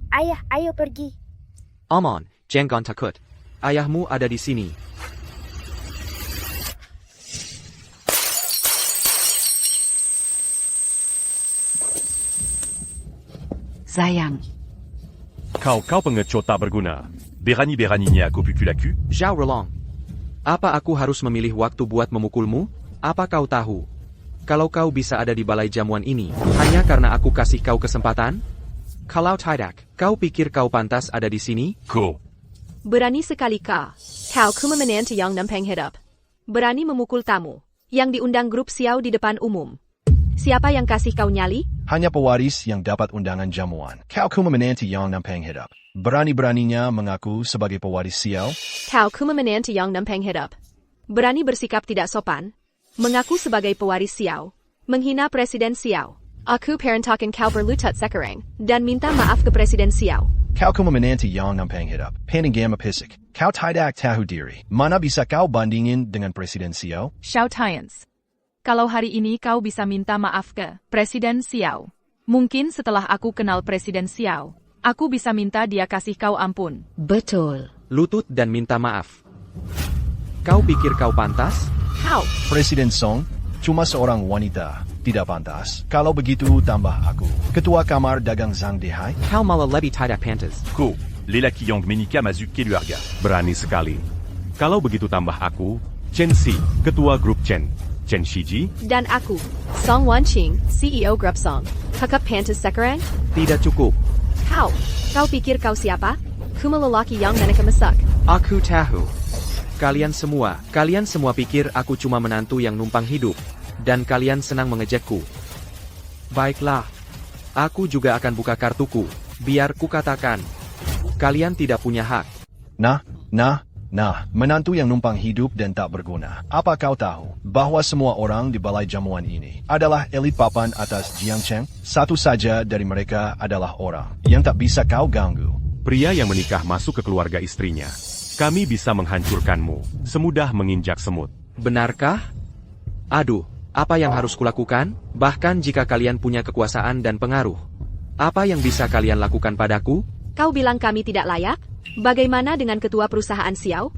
Ayah, ayo pergi. Aman, jangan takut. Ayahmu ada di sini. Sayang, Kau pengecut tak berguna. Berani-beraninya aku pukul aku. Zhao Rolong. Apa aku harus memilih waktu buat memukulmu? Apa kau tahu? Kalau kau bisa ada di balai jamuan ini, hanya karena aku kasih kau kesempatan? Kalau tidak, kau pikir kau pantas ada di sini? Ko. Berani sekali kau menanti yang nampang hidup. Berani memukul tamu yang diundang grup Xiao di depan umum. Siapa yang kasih kau nyali? Hanya pewaris yang dapat undangan jamuan. Kau cuma menanti yang nampang hidup. Berani-beraninya mengaku sebagai pewaris sial. Kau cuma menanti yang nampang hidup. Berani bersikap tidak sopan. Mengaku sebagai pewaris Xiao. Menghina Presiden Xiao. Aku perintakan kau berlutut sekarang, dan minta maaf ke Presiden Xiao. Kau cuma menanti yang nampang hidup. Paningam pisik. Kau tidak tahu diri. Mana bisa kau bandingin dengan Presiden Xiao? Xiao Tians. Kalau hari ini kau bisa minta maaf ke Presiden Xiao. Mungkin setelah aku kenal Presiden Xiao, aku bisa minta dia kasih kau ampun. Betul. Lutut dan minta maaf. Kau pikir kau pantas? Kau. Presiden Song, cuma seorang wanita. Tidak pantas. Kalau begitu tambah aku. Ketua Kamar Dagang Zhang Dehai. Kau malah lebih tidak pantas. Ko, lelaki yang menikah masuk keluarga. Berani sekali. Kalau begitu tambah aku, Chen Si, Ketua Grup Chen. Chen Shiji. Dan aku, Song Wanqing, CEO Grup Song. Kakak pantas sekarang? Tidak cukup. Kau pikir kau siapa? Kuma lelaki yang maneka masak. Aku tahu. Kalian semua pikir aku cuma menantu yang numpang hidup. Dan kalian senang mengejekku. Baiklah. Aku juga akan buka kartuku. Biar ku katakan. Kalian tidak punya hak. Nah, menantu yang numpang hidup dan tak berguna. Apa kau tahu bahwa semua orang di balai jamuan ini adalah elit papan atas Jiangcheng? Satu saja dari mereka adalah orang yang tak bisa kau ganggu. Pria yang menikah masuk ke keluarga istrinya. Kami bisa menghancurkanmu, semudah menginjak semut. Benarkah? Aduh, apa yang harus kulakukan? Bahkan jika kalian punya kekuasaan dan pengaruh. Apa yang bisa kalian lakukan padaku? Kau bilang kami tidak layak? Bagaimana dengan ketua perusahaan Xiao?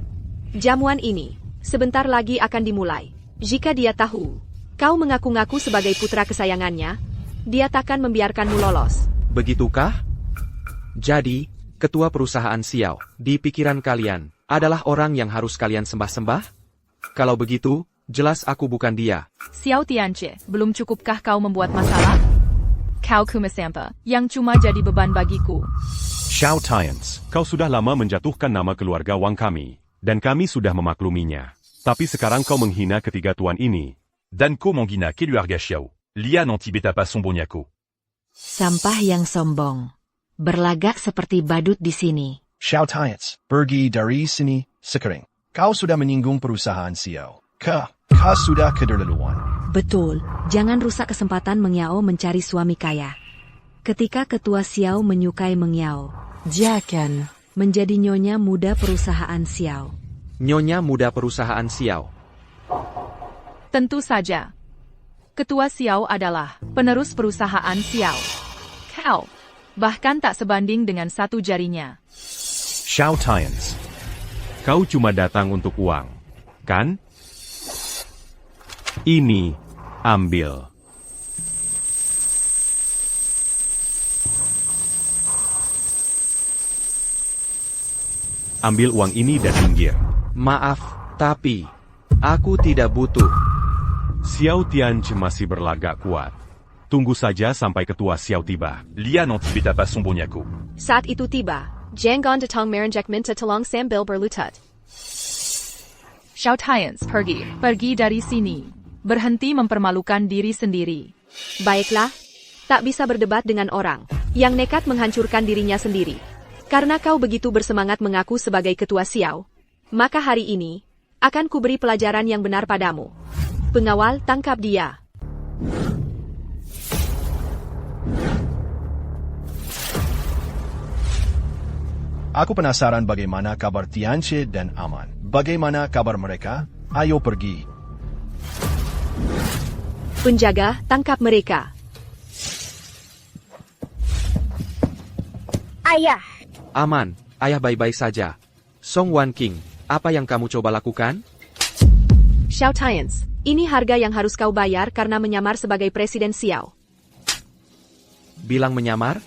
Jamuan ini, sebentar lagi akan dimulai. Jika dia tahu, kau mengaku-ngaku sebagai putra kesayangannya, dia takkan membiarkanmu lolos. Begitukah? Jadi, ketua perusahaan Xiao, di pikiran kalian, adalah orang yang harus kalian sembah-sembah? Kalau begitu, jelas aku bukan dia. Xiao Tianche, belum cukupkah kau membuat masalah? Kau Kumasampa, yang cuma jadi beban bagiku. Xiao Tians, kau sudah lama menjatuhkan nama keluarga Wang kami, dan kami sudah memakluminya. Tapi sekarang kau menghina ketiga tuan ini. Dan kau menghina keluarga Xiao. Lia nanti beta pas sombongnya. Sampah yang sombong. Berlagak seperti badut di sini. Xiao Tians, pergi dari sini sekarang. Kau sudah menyinggung perusahaan Xiao. Kau sudah keterlaluan. Betul, jangan rusak kesempatan Meng Yao mencari suami kaya. Ketika ketua Xiao menyukai Meng Yao, dia akan menjadi nyonya muda perusahaan Xiao. Nyonya muda perusahaan Xiao. Tentu saja. Ketua Xiao adalah penerus perusahaan Xiao. Kau, bahkan tak sebanding dengan satu jarinya. Xiao Tians, kau cuma datang untuk uang, kan? Ini, ambil. Ambil uang ini dan minggir. Maaf, tapi aku tidak butuh. Xiao Tianche masih berlagak kuat. Tunggu saja sampai ketua Xiao tiba. Lia nanti beta pas sombongnya. Saat itu tiba, Janggon datang merenjak minta tolong sambil berlutut. Xiao Tians, pergi dari sini. Berhenti mempermalukan diri sendiri. Baiklah, tak bisa berdebat dengan orang yang nekat menghancurkan dirinya sendiri. Karena kau begitu bersemangat mengaku sebagai ketua Xiao, maka hari ini akan kuberi pelajaran yang benar padamu. Pengawal, tangkap dia. Aku penasaran bagaimana kabar Tianche dan Aman. Bagaimana kabar mereka? Ayo pergi. Penjaga, tangkap mereka. Ayah. Aman, ayah baik-baik saja. Song Wanqing, apa yang kamu coba lakukan? Xiao Tians, ini harga yang harus kau bayar karena menyamar sebagai Presiden Xiao. Bilang menyamar?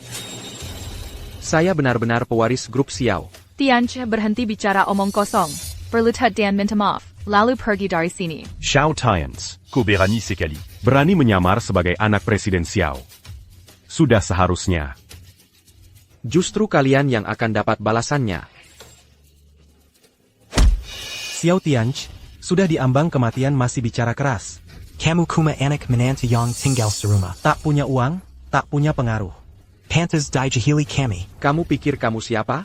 Saya benar-benar pewaris grup Xiao. Tianche berhenti bicara omong kosong. Berlutut dan minta maaf, lalu pergi dari sini. Xiao Tians, Kau berani sekali. berani menyamar sebagai anak Presiden Xiao. Sudah seharusnya. Justru kalian yang akan dapat balasannya. Xiao Tianche, sudah diambang kematian masih bicara keras. Kamu kuma anak menantu yang tinggal serumah. Tak punya uang, tak punya pengaruh. Pantas dijahili kami. Kamu pikir kamu siapa?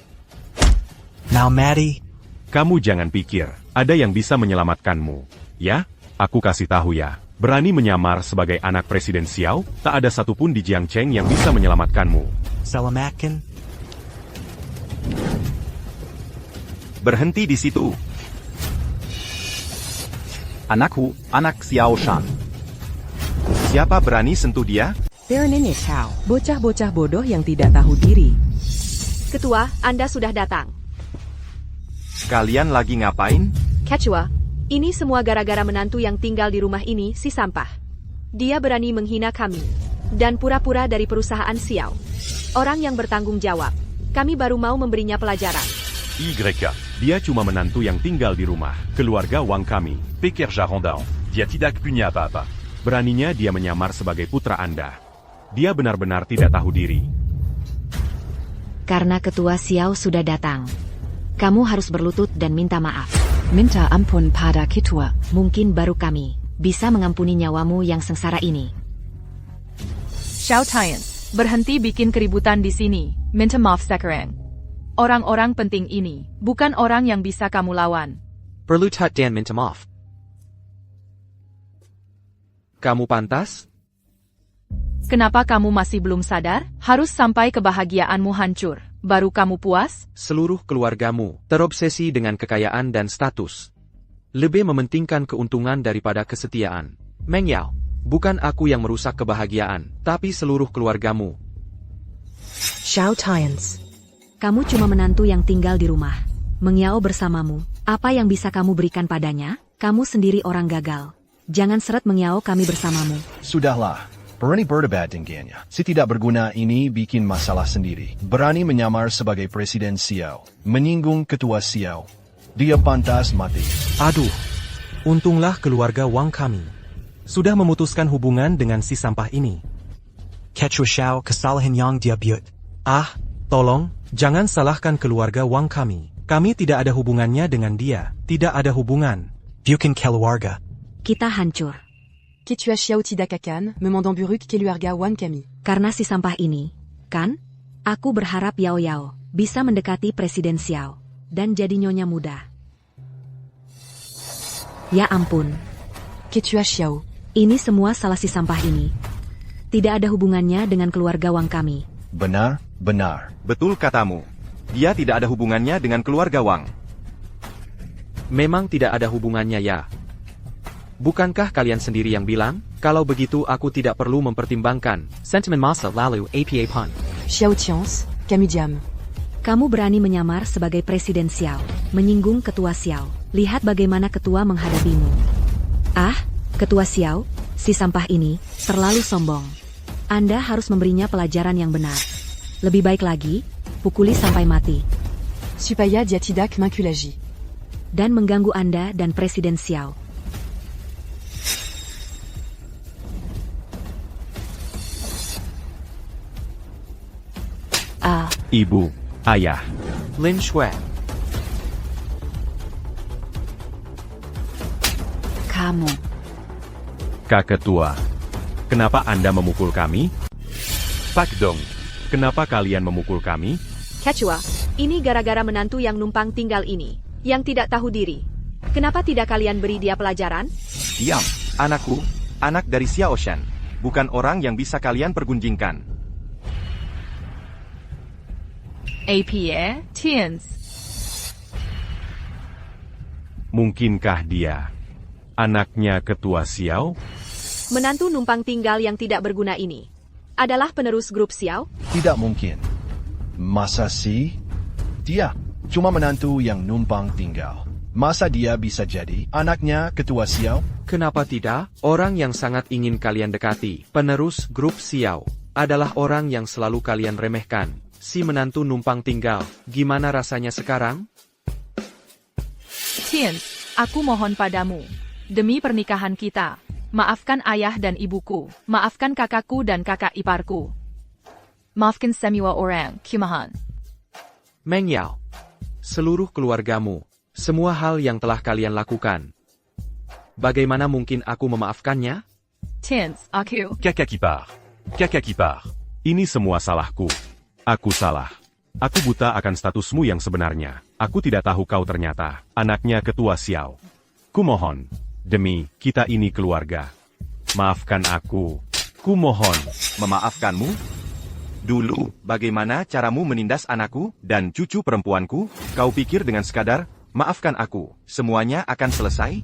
Now Maddie. Kamu jangan pikir, ada yang bisa menyelamatkanmu. Ya, aku kasih tahu ya. Berani menyamar sebagai anak Presiden Xiao, tak ada satupun di Jiangcheng yang bisa menyelamatkanmu. Selamatkan. Berhenti di situ. Anakku, anak Xiao Shan. Siapa berani sentuh dia? Terenenye Chao, bocah-bocah bodoh yang tidak tahu diri. Ketua, Anda sudah datang. Kalian lagi ngapain? Ketua, ini semua gara-gara menantu yang tinggal di rumah ini si sampah. Dia berani menghina kami. Dan pura-pura dari perusahaan Xiao. Orang yang bertanggung jawab. Kami baru mau memberinya pelajaran. YK, dia cuma menantu yang tinggal di rumah. Keluarga Wang kami. Peker Jarondao. Dia tidak punya apa-apa. Beraninya dia menyamar sebagai putra Anda. Dia benar-benar tidak tahu diri. Karena ketua Xiao sudah datang. Kamu harus berlutut dan minta maaf. Minta ampun pada ketua. Mungkin baru kami bisa mengampuni nyawamu yang sengsara ini. Xiao Tian, berhenti bikin keributan di sini. Minta maaf sekarang. Orang-orang penting ini bukan orang yang bisa kamu lawan. Perlu Tut Dan minta maaf. Kamu pantas? Kenapa kamu masih belum sadar? Harus sampai kebahagiaanmu hancur. Baru kamu puas? Seluruh keluargamu terobsesi dengan kekayaan dan status. Lebih mementingkan keuntungan daripada kesetiaan. Meng Yao, bukan aku yang merusak kebahagiaan, tapi seluruh keluargamu. Xiao Tians. Kamu cuma menantu yang tinggal di rumah. Meng Yao bersamamu. Apa yang bisa kamu berikan padanya? Kamu sendiri orang gagal. Jangan seret Meng Yao kami bersamamu. Sudahlah. Berani berdebat dengannya. Si tidak berguna ini bikin masalah sendiri. Berani menyamar sebagai Presiden Xiao. Menyinggung ketua Xiao. Dia pantas mati. Aduh, untunglah keluarga Wang kami sudah memutuskan hubungan dengan si sampah ini. Ketua Xiao kesalahan yang dia buat. Ah, tolong, jangan salahkan keluarga Wang kami. Kami tidak ada hubungannya dengan dia. Tidak ada hubungan. Bukan keluarga. Kita hancur. Ketua Xiao tidak akan memendamburuk keluarga Wan kami. Karena si sampah ini, kan? Aku berharap Yao Yao bisa mendekati Presiden Xiao dan jadi nyonya muda. Ya ampun. Ketua Xiao. Ini semua salah si sampah ini. Tidak ada hubungannya dengan keluarga Wang kami. Benar, benar. Betul katamu. Dia tidak ada hubungannya dengan keluarga Wang. Memang tidak ada hubungannya ya. Bukankah kalian sendiri yang bilang, kalau begitu aku tidak perlu mempertimbangkan sentimen masa lalu APA PON. Xiao Tians, kami diam. Kamu berani menyamar sebagai Presiden Xiao, menyinggung ketua Xiao. Lihat bagaimana ketua menghadapimu. Ah, ketua Xiao, si sampah ini terlalu sombong. Anda harus memberinya pelajaran yang benar. Lebih baik lagi, pukuli sampai mati. Supaya dia tidak menkulagi. Dan mengganggu Anda dan Presiden Xiao. Ibu, ayah. Lin Shui. Kamu. Kak Ketua. Kenapa Anda memukul kami? Pak Dong. Kenapa kalian memukul kami? Ketua, ini gara-gara menantu yang numpang tinggal ini, yang tidak tahu diri. Kenapa tidak kalian beri dia pelajaran? Diam, anakku, anak dari Xiao Shan. Bukan orang yang bisa kalian pergunjingkan. APA Tians. Mungkinkah dia anaknya Ketua Xiao? Menantu numpang tinggal yang tidak berguna ini adalah penerus grup Xiao? Tidak mungkin. Masa sih? Dia cuma menantu yang numpang tinggal. Masa dia bisa jadi anaknya Ketua Xiao? Kenapa tidak? Orang yang sangat ingin kalian dekati, penerus grup Xiao, adalah orang yang selalu kalian remehkan. Si menantu numpang tinggal, gimana rasanya sekarang? Tians, aku mohon padamu. Demi pernikahan kita, maafkan ayah dan ibuku, maafkan kakakku dan kakak iparku. Maafkan semua orang, kumahan. Meng Yao, seluruh keluargamu, semua hal yang telah kalian lakukan. Bagaimana mungkin aku memaafkannya? Tians, aku. Caca qui part. Ini semua salahku. Aku salah. Aku buta akan statusmu yang sebenarnya. Aku tidak tahu kau ternyata anaknya Ketua Xiao. Kumohon, demi kita ini keluarga. Maafkan aku. Kumohon. Memaafkanmu? Dulu, bagaimana caramu menindas anakku dan cucu perempuanku? Kau pikir dengan sekadar, maafkan aku, semuanya akan selesai?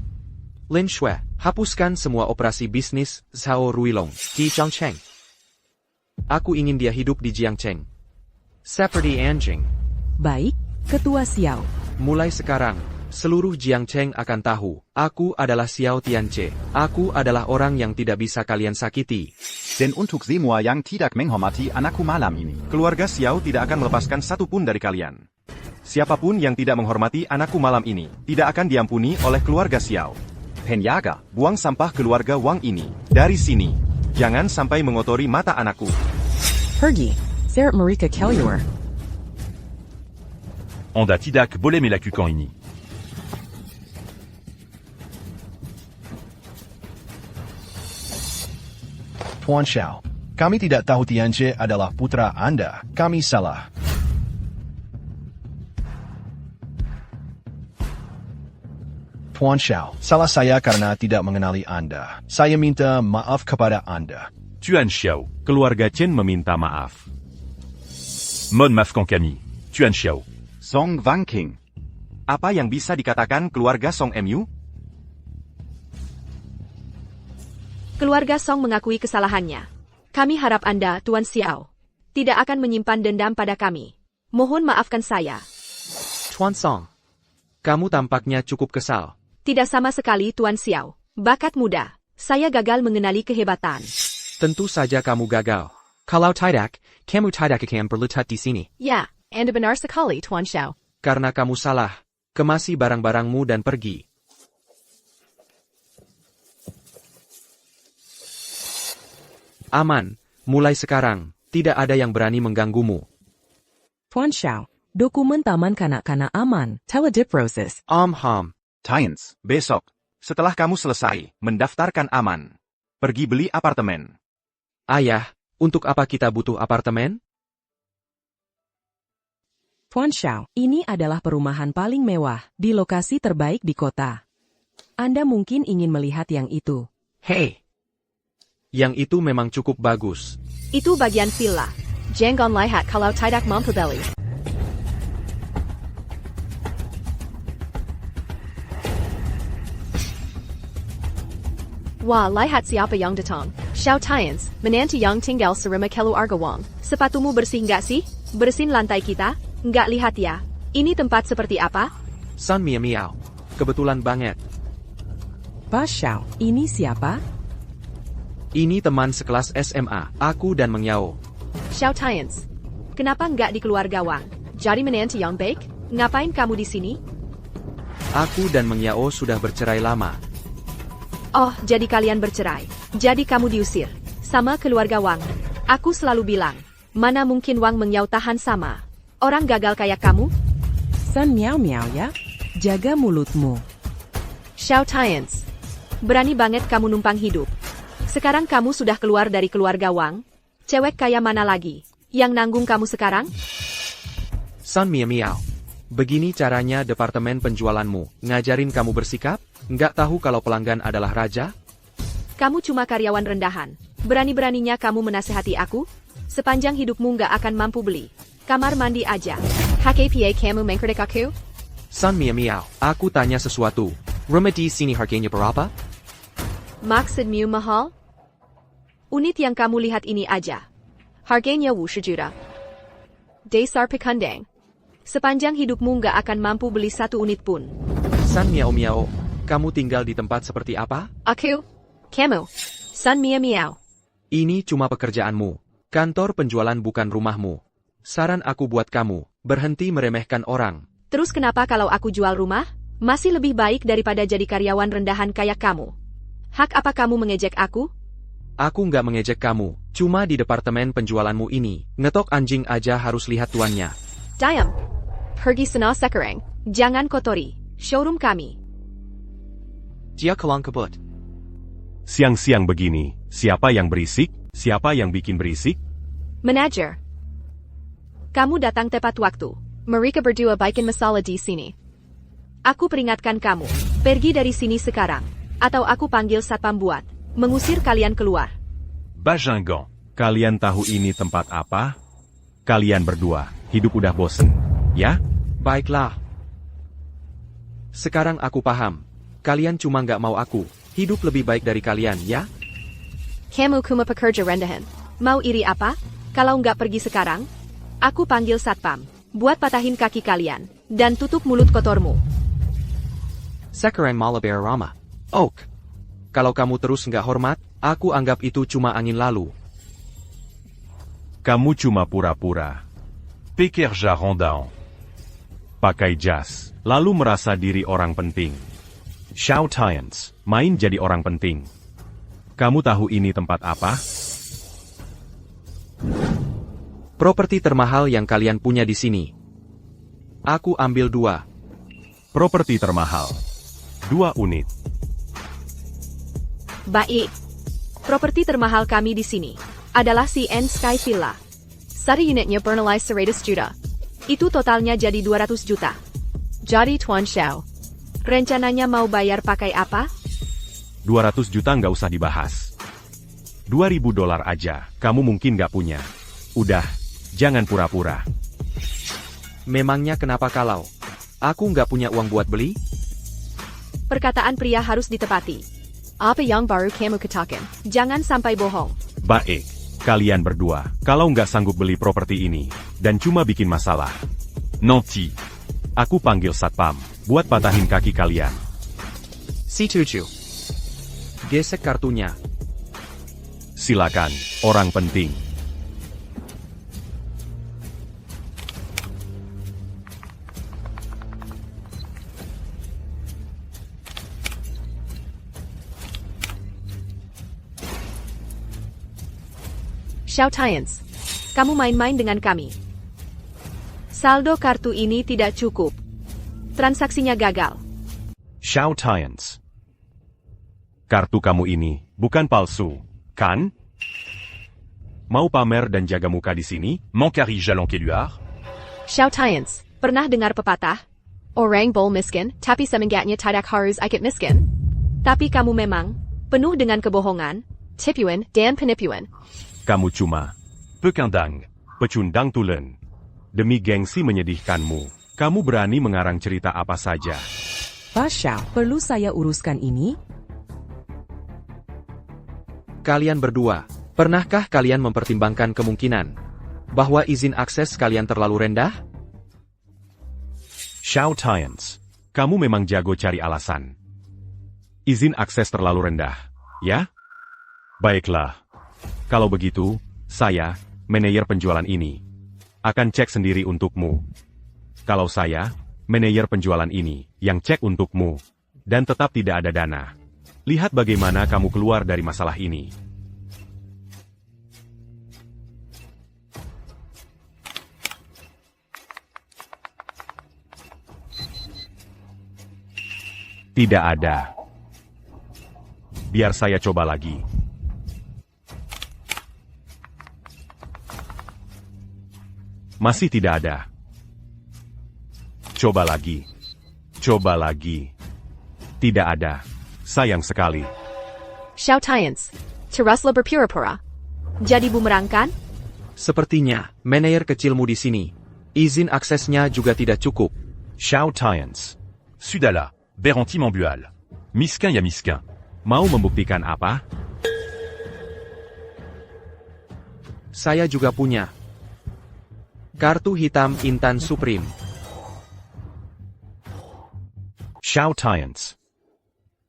Lin Shui, hapuskan semua operasi bisnis Zhao Ruilong di Jiangcheng. Aku ingin dia hidup di Jiangcheng. Seperti anjing. Baik, Ketua Xiao. Mulai sekarang, seluruh Jiangcheng akan tahu, aku adalah Xiao Tianche. Aku adalah orang yang tidak bisa kalian sakiti. Dan untuk semua yang tidak menghormati anakku malam ini, keluarga Xiao tidak akan melepaskan satupun dari kalian. Siapapun yang tidak menghormati anakku malam ini, tidak akan diampuni oleh keluarga Xiao. penjaga, Buang sampah keluarga Wang ini, dari sini. Jangan sampai mengotori mata anakku. Pergi, Seret Marika Kellior. Onda tidak boleh melakukan ini. Tuan Xiao, kami tidak tahu Tianche adalah putra Anda. Kami salah. Tuan Xiao, salah saya karena tidak mengenali Anda. Saya minta maaf kepada Anda. Tuan Xiao, keluarga Chen meminta maaf. Mon maafkan kami. Tuan Xiao. Song Wangking. Apa yang bisa dikatakan keluarga Song Mu? Keluarga Song mengakui kesalahannya. Kami harap Anda, Tuan Xiao, tidak akan menyimpan dendam pada kami. Mohon maafkan saya. Tuan Song, kamu tampaknya cukup kesal. Tidak sama sekali, Tuan Xiao. Bakat muda. Saya gagal mengenali kehebatan. Tentu saja kamu gagal. Kalau tidak, kamu tidak akan berletak di sini. Ya, Anda benar sekali, Tuan Xiao. Karena kamu salah, kemasi barang-barangmu dan pergi. Aman, mulai sekarang, tidak ada yang berani mengganggumu. Tuan Xiao, dokumen taman kanak-kanak aman, telediplosis. Ham. Tians. Besok, setelah kamu selesai mendaftarkan aman, pergi beli apartemen. Ayah, untuk apa kita butuh apartemen? Tuan Xiao, ini adalah perumahan paling mewah, di lokasi terbaik di kota. Anda mungkin ingin melihat yang itu. Hei! Yang itu memang cukup bagus. Itu bagian villa. Jangan lihat kalau tidak membeli. Wah, lihat siapa yang datang. Xiao Tians, menanti yang tinggal serumah keluarga Wang. Sepatumu bersih nggak sih? Bersin lantai kita? Nggak lihat ya? Ini tempat seperti apa? San Miao. Kebetulan banget. Pak Xiao, ini siapa? Ini teman sekelas SMA, aku dan Meng Yao. Xiao Tians, kenapa nggak di keluarga Wang? Jadi menanti yang baik? Ngapain kamu di sini? Aku dan Meng Yao sudah bercerai lama. Oh, jadi kalian bercerai. Jadi kamu diusir. Sama keluarga Wang. Aku selalu bilang, mana mungkin Wang Meng Yao tahan sama orang gagal kayak kamu? San Miao ya? Jaga mulutmu. Xiao Tians, berani banget kamu numpang hidup. Sekarang kamu sudah keluar dari keluarga Wang. Cewek kaya mana lagi yang nanggung kamu sekarang? San Miao. Begini caranya departemen penjualanmu, ngajarin kamu bersikap? Nggak tahu kalau pelanggan adalah raja? Kamu cuma karyawan rendahan. Berani-beraninya kamu menasehati aku? Sepanjang hidupmu nggak akan mampu beli kamar mandi aja. HKPA kamu mengkritik aku? San Miao, aku tanya sesuatu. Rumah di sini harganya berapa? Maksudmu mahal? Unit yang kamu lihat ini aja. Harganya 50 juta. Dasar pekandang. Sepanjang hidupmu nggak akan mampu beli satu unit pun. San Miao, kamu tinggal di tempat seperti apa? Aku? Kamu? San Miao. Ini cuma pekerjaanmu. Kantor penjualan bukan rumahmu. Saran aku buat kamu, berhenti meremehkan orang. Terus kenapa kalau aku jual rumah? Masih lebih baik daripada jadi karyawan rendahan kayak kamu. Hak apa kamu mengejek aku? Aku nggak mengejek kamu, cuma di departemen penjualanmu ini, ngetok anjing aja harus lihat tuannya. Diam. Pergi sana sekarang. Jangan kotori showroom kami. Dia kelang kebut. Siang-siang begini, siapa yang berisik? Siapa yang bikin berisik? Manager. Kamu datang tepat waktu. Mereka berdua bikin masalah di sini. Aku peringatkan kamu. Pergi dari sini sekarang. Atau aku panggil satpam buat mengusir kalian keluar. Bajingan. Kalian tahu ini tempat apa? Kalian berdua, hidup udah bosen, ya? Baiklah. Sekarang aku paham. Kalian cuma nggak mau aku hidup lebih baik dari kalian, ya? Kamu cuma pekerja rendahan. Mau iri apa? Kalau nggak pergi sekarang, aku panggil satpam buat patahin kaki kalian dan tutup mulut kotormu. Sekarang Malabar Rama. Oak. Kalau kamu terus nggak hormat, aku anggap itu cuma angin lalu. Kamu cuma pura-pura. Pekerja rendahan. Pakai jas, lalu merasa diri orang penting. Shout Science, main jadi orang penting. Kamu tahu ini tempat apa? Properti termahal yang kalian punya di sini. Aku ambil 2. Properti termahal. 2 unit. Baik. Properti termahal kami di sini adalah CN Sky Villa. Satu unitnya bernilai 100 juta. Itu totalnya jadi 200 juta. Jadi Tuan Xiao. Rencananya mau bayar pakai apa? 200 juta nggak usah dibahas. $2.000 aja, kamu mungkin nggak punya. Udah, jangan pura-pura. Memangnya kenapa kalau aku nggak punya uang buat beli? Perkataan pria harus ditepati. Apa yang baru kamu katakan? Jangan sampai bohong. Baik, kalian berdua, kalau nggak sanggup beli properti ini, dan cuma bikin masalah. Nanti, aku panggil satpam, buat patahin kaki kalian. Si Cucu. Gesek kartunya. Silakan, orang penting. Xiao Tians, kamu main-main dengan kami. Saldo kartu ini tidak cukup. Transaksinya gagal. Xiao Tians. Kartu kamu ini bukan palsu, kan? Mau pamer dan jaga muka di sini? Mon cari jalon keluar. Xiao Tians, pernah dengar pepatah? Orang bol miskin, tapi semangatnya tidak harus ikut miskin. Tapi kamu memang penuh dengan kebohongan, tipuan, dan penipuan. Kamu cuma pekandang, pecundang tulen. Demi gengsi menyedihkanmu, kamu berani mengarang cerita apa saja. Pak Xiao, perlu saya uruskan ini? Kalian berdua, pernahkah kalian mempertimbangkan kemungkinan bahwa izin akses kalian terlalu rendah? Xiao Tians, kamu memang jago cari alasan. Izin akses terlalu rendah, ya? Baiklah. Kalau begitu, saya, manajer penjualan ini, akan cek sendiri untukmu. Kalau saya, manajer penjualan ini, yang cek untukmu, dan tetap tidak ada dana. Lihat bagaimana kamu keluar dari masalah ini. Tidak ada. Biar saya coba lagi. Masih tidak ada. Coba lagi. Coba lagi. Tidak ada. Sayang sekali. Xiao Tians. Teruslah berpura-pura. Jadi bumerang kan? Sepertinya, manajer kecilmu di sini. Izin aksesnya juga tidak cukup. Xiao Tians. Sudahlah, Beranti Mambual. Miskin ya miskin. Mau membuktikan apa? Saya juga punya. Kartu hitam Intan Supreme. Xiao Tians.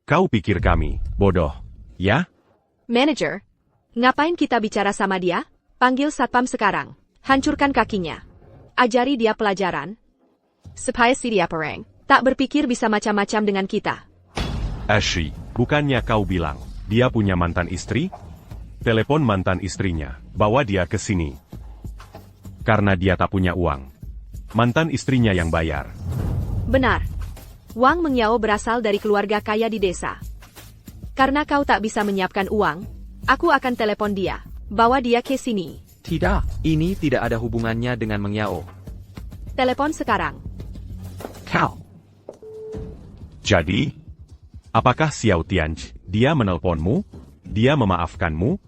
Kau pikir kami bodoh, ya? Manager, ngapain kita bicara sama dia? Panggil satpam sekarang. Hancurkan kakinya. Ajari dia pelajaran. Supaya si dia perang. Tak berpikir bisa macam-macam dengan kita. Ashley, bukannya kau bilang, dia punya mantan istri? Telepon mantan istrinya, bawa dia ke sini. Karena dia tak punya uang. Mantan istrinya yang bayar. Benar. Wang Mengyao berasal dari keluarga kaya di desa. Karena kau tak bisa menyiapkan uang, aku akan telepon dia. Bawa dia ke sini. Tidak, ini tidak ada hubungannya dengan Meng Yao. Telepon sekarang. Kau. Jadi, apakah Xiao Tianj, dia menelponmu? Dia memaafkanmu?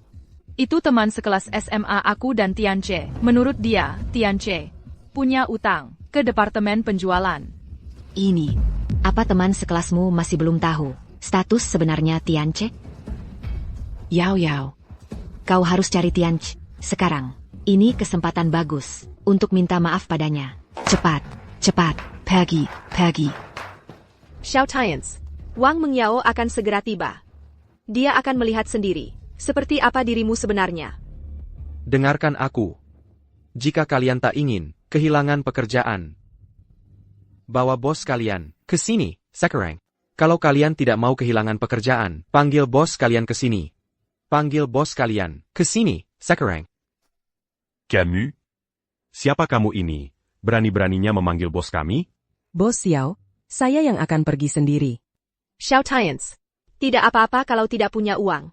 Itu teman sekelas SMA aku dan Tianche. Menurut dia, Tianche punya utang ke departemen penjualan. Ini, apa teman sekelasmu masih belum tahu status sebenarnya Tianche? Yao, kau harus cari Tianche sekarang. Ini kesempatan bagus untuk minta maaf padanya. Cepat, pergi. Xiao Tians, Wang Meng Yao akan segera tiba. Dia akan melihat sendiri seperti apa dirimu sebenarnya. Dengarkan aku. Jika kalian tak ingin kehilangan pekerjaan, bawa bos kalian ke sini, sekarang. Kalau kalian tidak mau kehilangan pekerjaan, panggil bos kalian ke sini. Panggil bos kalian ke sini, sekarang. Camus? Siapa kamu ini? Berani-beraninya memanggil bos kami? Bos Xiao, saya yang akan pergi sendiri. Xiao Tians, tidak apa-apa kalau tidak punya uang.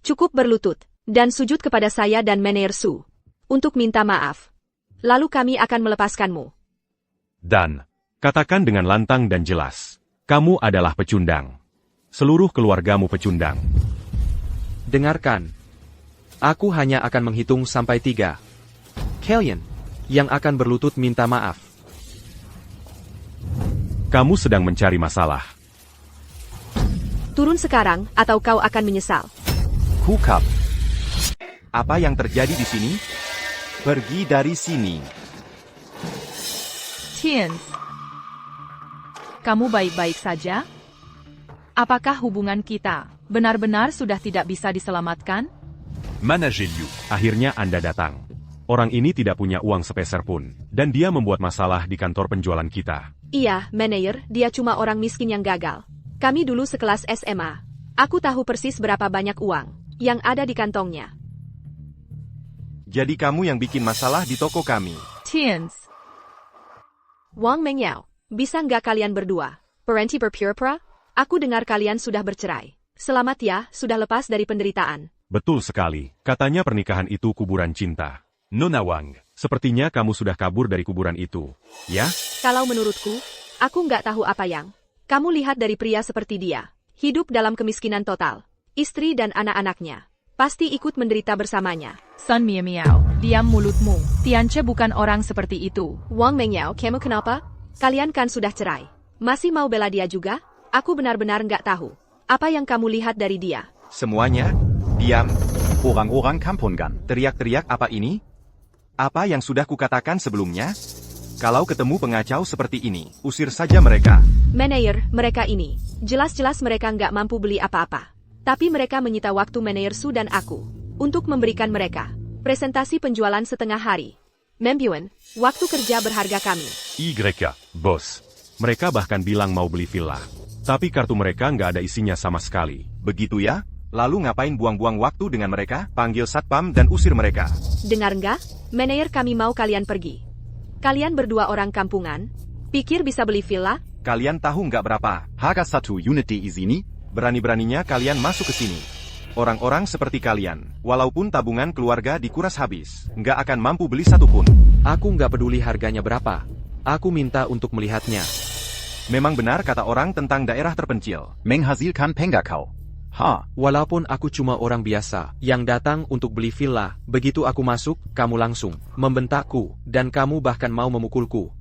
Cukup berlutut dan sujud kepada saya dan Meneer Su untuk minta maaf. Lalu kami akan melepaskanmu. Dan, katakan dengan lantang dan jelas, kamu adalah pecundang. Seluruh keluargamu pecundang. Dengarkan. Aku hanya akan menghitung sampai 3. Kalian yang akan berlutut minta maaf. Kamu sedang mencari masalah. Turun sekarang atau kau akan menyesal. Hukap. Apa yang terjadi di sini? Pergi dari sini. Tians, kamu baik-baik saja? Apakah hubungan kita benar-benar sudah tidak bisa diselamatkan? Manager Liu, akhirnya Anda datang. Orang ini tidak punya uang sepeser pun, dan dia membuat masalah di kantor penjualan kita. Iya, Meneer, dia cuma orang miskin yang gagal. Kami dulu sekelas SMA. Aku tahu persis berapa banyak uang yang ada di kantongnya. Jadi kamu yang bikin masalah di toko kami. Tians, Wang Meng Yao, bisa nggak kalian berdua berhenti berpura-pura? Aku dengar kalian sudah bercerai. Selamat ya, sudah lepas dari penderitaan. Betul sekali, katanya pernikahan itu kuburan cinta. Nona Wang, sepertinya kamu sudah kabur dari kuburan itu, ya? Kalau menurutku, aku nggak tahu apa yang kamu lihat dari pria seperti dia. Hidup dalam kemiskinan total. Istri dan anak-anaknya pasti ikut menderita bersamanya. Sun Miao, diam mulutmu. Tianche bukan orang seperti itu. Wang Meng Yao, kamu kenapa? Kalian kan sudah cerai. Masih mau bela dia juga? Aku benar-benar nggak tahu. Apa yang kamu lihat dari dia? Semuanya, diam. Orang-orang Kampungan. Teriak-teriak apa ini? Apa yang sudah kukatakan sebelumnya? Kalau ketemu pengacau seperti ini, usir saja mereka. Meneer, mereka ini. Jelas-jelas mereka nggak mampu beli apa-apa. Tapi mereka menyita waktu Meneer Su dan aku untuk memberikan mereka presentasi penjualan setengah hari. Membuan, waktu kerja berharga kami. YK, bos. Mereka bahkan bilang mau beli villa. Tapi kartu mereka nggak ada isinya sama sekali. Begitu ya? Lalu ngapain buang-buang waktu dengan mereka? Panggil satpam dan usir mereka. Dengar nggak? Meneer, kami mau kalian pergi. Kalian berdua orang kampungan? Pikir bisa beli villa? Kalian tahu nggak berapa Harga satu unit di sini? Berani-beraninya kalian masuk ke sini. Orang-orang seperti kalian, walaupun tabungan keluarga dikuras habis, nggak akan mampu beli satu pun. Aku nggak peduli harganya berapa. Aku minta untuk melihatnya. Memang benar kata orang tentang daerah terpencil. Menghasilkan penggakau. Walaupun aku cuma orang biasa yang datang untuk beli villa, begitu aku masuk, kamu langsung membentakku, dan kamu bahkan mau memukulku.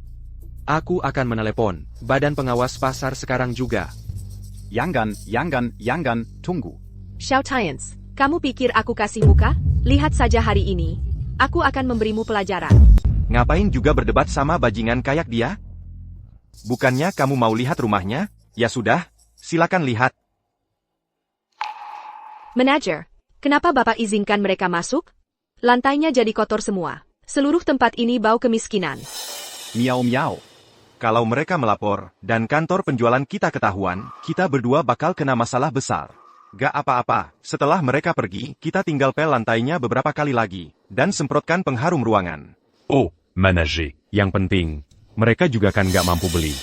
Aku akan menelepon Badan Pengawas Pasar sekarang juga. Yangan, tunggu. Xiao Tians, kamu pikir aku kasih muka? Lihat saja hari ini. Aku akan memberimu pelajaran. Ngapain juga berdebat sama bajingan kayak dia? Bukannya kamu mau lihat rumahnya? Ya sudah, silakan lihat. Manajer, kenapa Bapak izinkan mereka masuk? Lantainya jadi kotor semua. Seluruh tempat ini bau kemiskinan. Miau. Kalau mereka melapor, dan kantor penjualan kita ketahuan, kita berdua bakal kena masalah besar. Gak apa-apa, setelah mereka pergi, kita tinggal pel lantainya beberapa kali lagi, dan semprotkan pengharum ruangan. Oh, manajer, yang penting, mereka juga kan nggak mampu beli.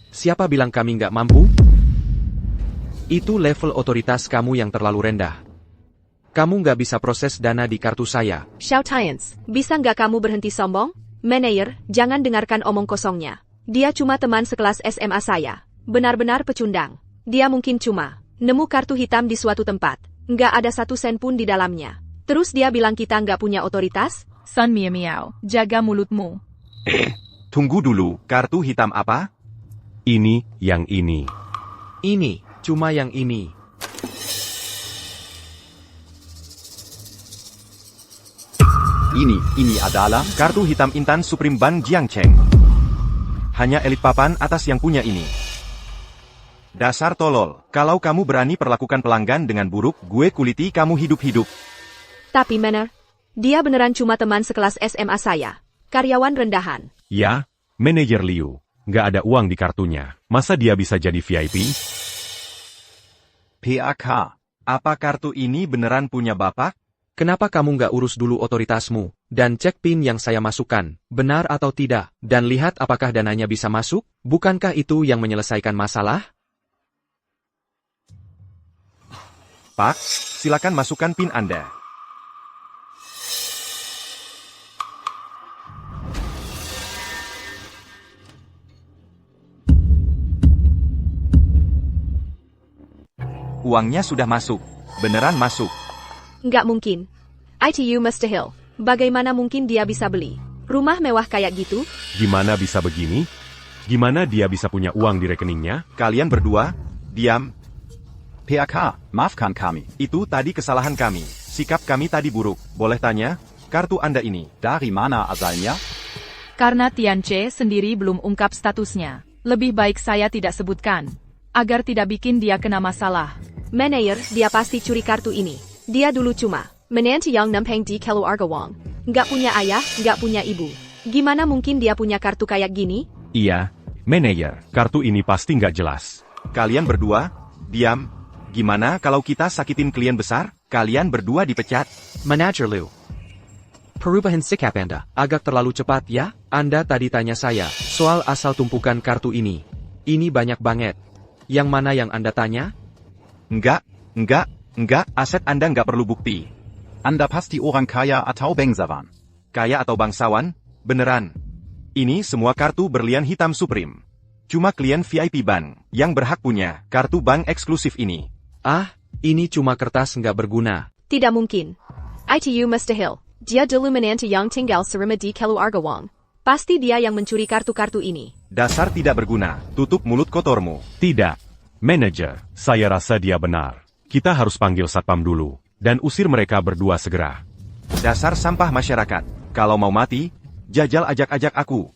Siapa bilang kami nggak mampu? Itu level otoritas kamu yang terlalu rendah. Kamu nggak bisa proses dana di kartu saya. Xiao Tians, bisa nggak kamu berhenti sombong? Manajer, jangan dengarkan omong kosongnya. Dia cuma teman sekelas SMA saya. Benar-benar pecundang. Dia mungkin cuma nemu kartu hitam di suatu tempat. Nggak ada 1 sen pun di dalamnya. Terus dia bilang kita nggak punya otoritas? Sun Miao Miao, jaga mulutmu. Tunggu dulu, kartu hitam apa? Ini, yang ini. Ini, cuma yang ini. Ini adalah kartu hitam Intan Supreme Ban Jiangcheng. Hanya elit papan atas yang punya ini. Dasar tolol, kalau kamu berani perlakukan pelanggan dengan buruk, gue kuliti kamu hidup-hidup. Tapi Manor, dia beneran cuma teman sekelas SMA saya. Karyawan rendahan. Ya, manajer Liu. Nggak ada uang di kartunya. Masa dia bisa jadi VIP? PAK. Apa kartu ini beneran punya bapak? Kenapa kamu nggak urus dulu otoritasmu, dan cek PIN yang saya masukkan, benar atau tidak, dan lihat apakah dananya bisa masuk? Bukankah itu yang menyelesaikan masalah? Pak, silakan masukkan PIN Anda. Uangnya sudah masuk. Beneran masuk. Nggak mungkin. ITU mustahil. Bagaimana mungkin dia bisa beli rumah mewah kayak gitu? Gimana bisa begini? Gimana dia bisa punya uang di rekeningnya? Kalian berdua, diam. PAK, maafkan kami. Itu tadi kesalahan kami. Sikap kami tadi buruk. Boleh tanya, kartu Anda ini dari mana asalnya? Karena Tianche sendiri belum ungkap statusnya. Lebih baik saya tidak sebutkan. Agar tidak bikin dia kena masalah. Manajer, dia pasti curi kartu ini. Dia dulu cuma menantu yang nempeng di keluarga Wong. Nggak punya ayah, nggak punya ibu. Gimana mungkin dia punya kartu kayak gini? Iya, manajer. Kartu ini pasti nggak jelas. Kalian berdua, diam. Gimana kalau kita sakitin klien besar? Kalian berdua dipecat. Manajer Liu. Perubahan sikap Anda agak terlalu cepat ya? Anda tadi tanya saya soal asal tumpukan kartu ini. Ini banyak banget. Yang mana yang Anda tanya? Enggak, aset Anda nggak perlu bukti. Anda pasti orang kaya atau bangsawan. Kaya atau bangsawan? Beneran. Ini semua kartu berlian hitam Supreme. Cuma klien VIP bank yang berhak punya kartu bank eksklusif ini. Ah, ini cuma kertas nggak berguna. Tidak mungkin. ITU mustahil. Dia dulu menantu yang tinggal serumah di keluarga Wong. Pasti dia yang mencuri kartu-kartu ini. Dasar tidak berguna. Tutup mulut kotormu. Tidak. Manajer, saya rasa dia benar. Kita harus panggil satpam dulu, dan usir mereka berdua segera. Dasar sampah masyarakat. Kalau mau mati, jajal ajak-ajak aku.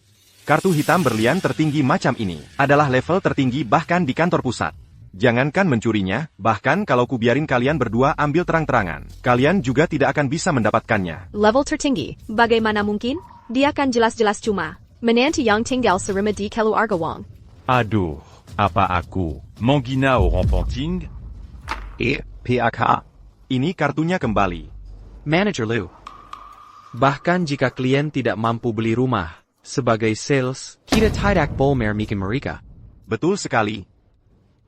Kartu hitam berlian tertinggi macam ini adalah level tertinggi bahkan di kantor pusat. Jangankan mencurinya, bahkan kalau kubiarin kalian berdua ambil terang-terangan, kalian juga tidak akan bisa mendapatkannya. Level tertinggi, bagaimana mungkin? Dia kan jelas-jelas cuma menantu yang tinggal serumah di keluarga Wong. Aduh, apa aku Mangina au Ramponting? PAK. Ini kartunya kembali. Manajer Liu. Bahkan jika klien tidak mampu beli rumah, sebagai sales, kita tidak boleh memikirkan mereka. Betul sekali.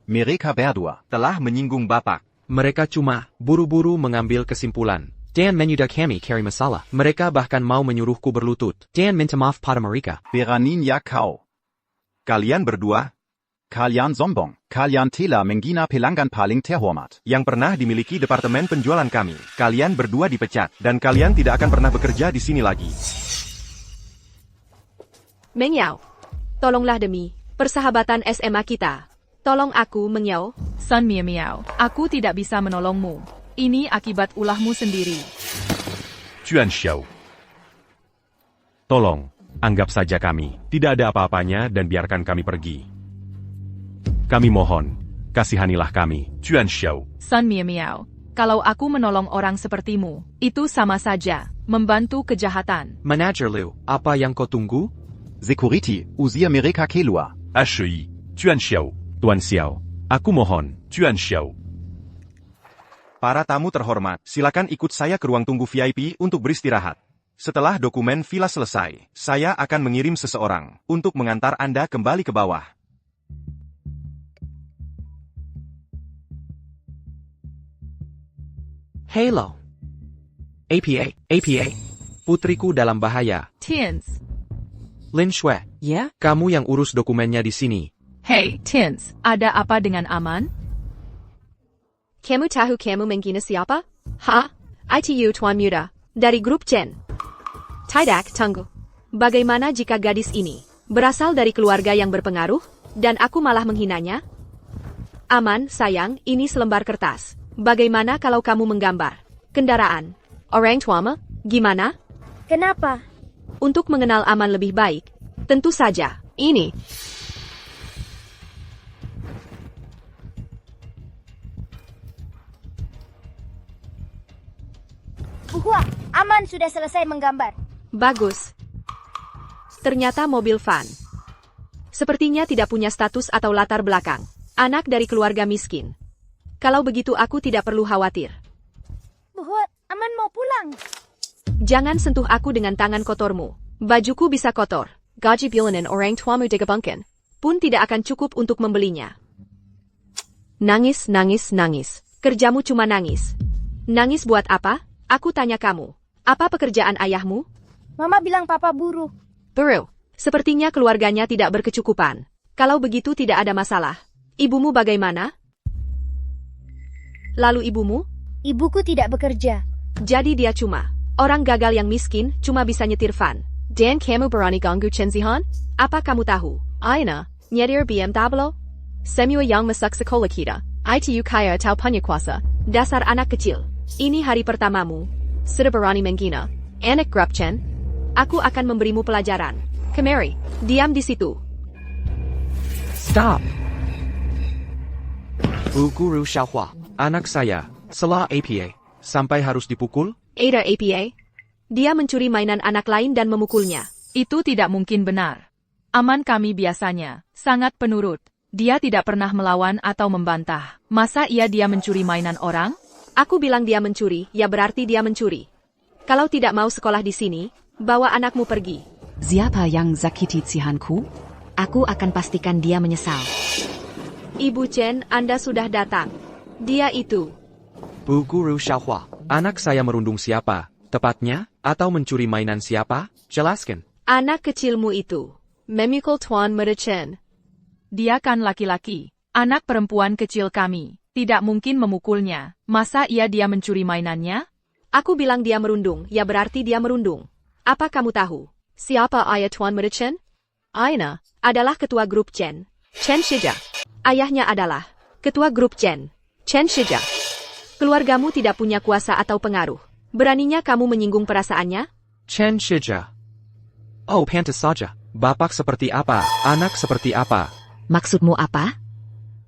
Mereka berdua telah menyinggung Bapak. Mereka cuma buru-buru mengambil kesimpulan. Dan menyudah kami cari masalah. Mereka bahkan mau menyuruhku berlutut. Dan minta maaf pada mereka. Beraninya kau. Kalian berdua. Kalian sombong. Kalian telah menghina pelanggan paling terhormat yang pernah dimiliki departemen penjualan kami. Kalian berdua dipecat. Dan kalian tidak akan pernah bekerja di sini lagi. Meng Yao. Tolonglah demi persahabatan SMA kita. Tolong aku, Meng Yao. Sun Miao Miao, aku tidak bisa menolongmu. Ini akibat ulahmu sendiri. Chuan Xiao. Tolong, anggap saja kami tidak ada apa-apanya dan biarkan kami pergi. Kami mohon, kasihanilah kami, Chuan Xiao. Sun Miao Miao, kalau aku menolong orang sepertimu, itu sama saja membantu kejahatan. Manajer Liu, apa yang kau tunggu? Security, usir mereka keluar. HI, Chuan Xiao. Tuan Xiao, aku mohon, Chuan Xiao. Para tamu terhormat, silakan ikut saya ke ruang tunggu VIP untuk beristirahat. Setelah dokumen villa selesai, saya akan mengirim seseorang untuk mengantar Anda kembali ke bawah. Halo. APA. Putriku dalam bahaya. Tins. Lin Shui. Ya? Kamu yang urus dokumennya di sini. Hey, Tins, ada apa dengan Aman? Kamu tahu kamu menghina siapa? Ha? ITU Tuan Muda, dari grup Chen. Tidak, tunggu. Bagaimana jika gadis ini berasal dari keluarga yang berpengaruh, dan aku malah menghinanya? Aman, sayang, ini selembar kertas. Bagaimana kalau kamu menggambar kendaraan orang tuamu? Gimana? Kenapa? Untuk mengenal Aman lebih baik, tentu saja, ini. Buhua, Aman sudah selesai menggambar. Bagus. Ternyata mobil van. Sepertinya tidak punya status atau latar belakang. Anak dari keluarga miskin. Kalau begitu aku tidak perlu khawatir. Buhua, Aman mau pulang. Jangan sentuh aku dengan tangan kotormu. Bajuku bisa kotor. Gaji bulanan orang tuamu digabungkan pun tidak akan cukup untuk membelinya. Nangis. Kerjamu cuma nangis. Nangis buat apa? Aku tanya kamu. Apa pekerjaan ayahmu? Mama bilang papa buruh. Buruh. Sepertinya keluarganya tidak berkecukupan. Kalau begitu tidak ada masalah. Ibumu bagaimana? Lalu ibumu? Ibuku tidak bekerja. Jadi dia cuma orang gagal yang miskin, cuma bisa nyetir van. Dan kamu berani ganggu Chen Zihan? Apa kamu tahu? Aina, nyetir BMW? Semua yang masuk sekolah kita. ITU kaya atau punya kuasa. Dasar anak kecil. Ini hari pertamamu. Sudah berani menghina anak grup Chen? Aku akan memberimu pelajaran. Kemari, diam di situ. Stop. Bu Guru Xiaohua, anak saya, salah APA, sampai harus dipukul? Ada APA? Dia mencuri mainan anak lain dan memukulnya. Itu tidak mungkin benar. Aman kami biasanya sangat penurut. Dia tidak pernah melawan atau membantah. Masa dia mencuri mainan orang? Aku bilang dia mencuri, ya berarti dia mencuri. Kalau tidak mau sekolah di sini, bawa anakmu pergi. Siapa yang zakiti Zihanku? Aku akan pastikan dia menyesal. Ibu Chen, Anda sudah datang. Dia itu. Bu Guru Xiaohua, anak saya merundung siapa? Tepatnya, atau mencuri mainan siapa? Jelaskan. Anak kecilmu itu memukul Tuan Muda Chen. Dia kan laki-laki. Anak perempuan kecil kami. Tidak mungkin memukulnya. Masa dia mencuri mainannya? Aku bilang dia merundung, ya berarti dia merundung. Apa kamu tahu siapa ayah Tuan Muda Chen? Aina adalah ketua grup Chen. Chen Shija. Ayahnya adalah ketua grup Chen. Chen Shija. Keluargamu tidak punya kuasa atau pengaruh. Beraninya kamu menyinggung perasaannya? Chen Shija. Oh, pantas saja. Bapak seperti apa? Anak seperti apa? Maksudmu apa?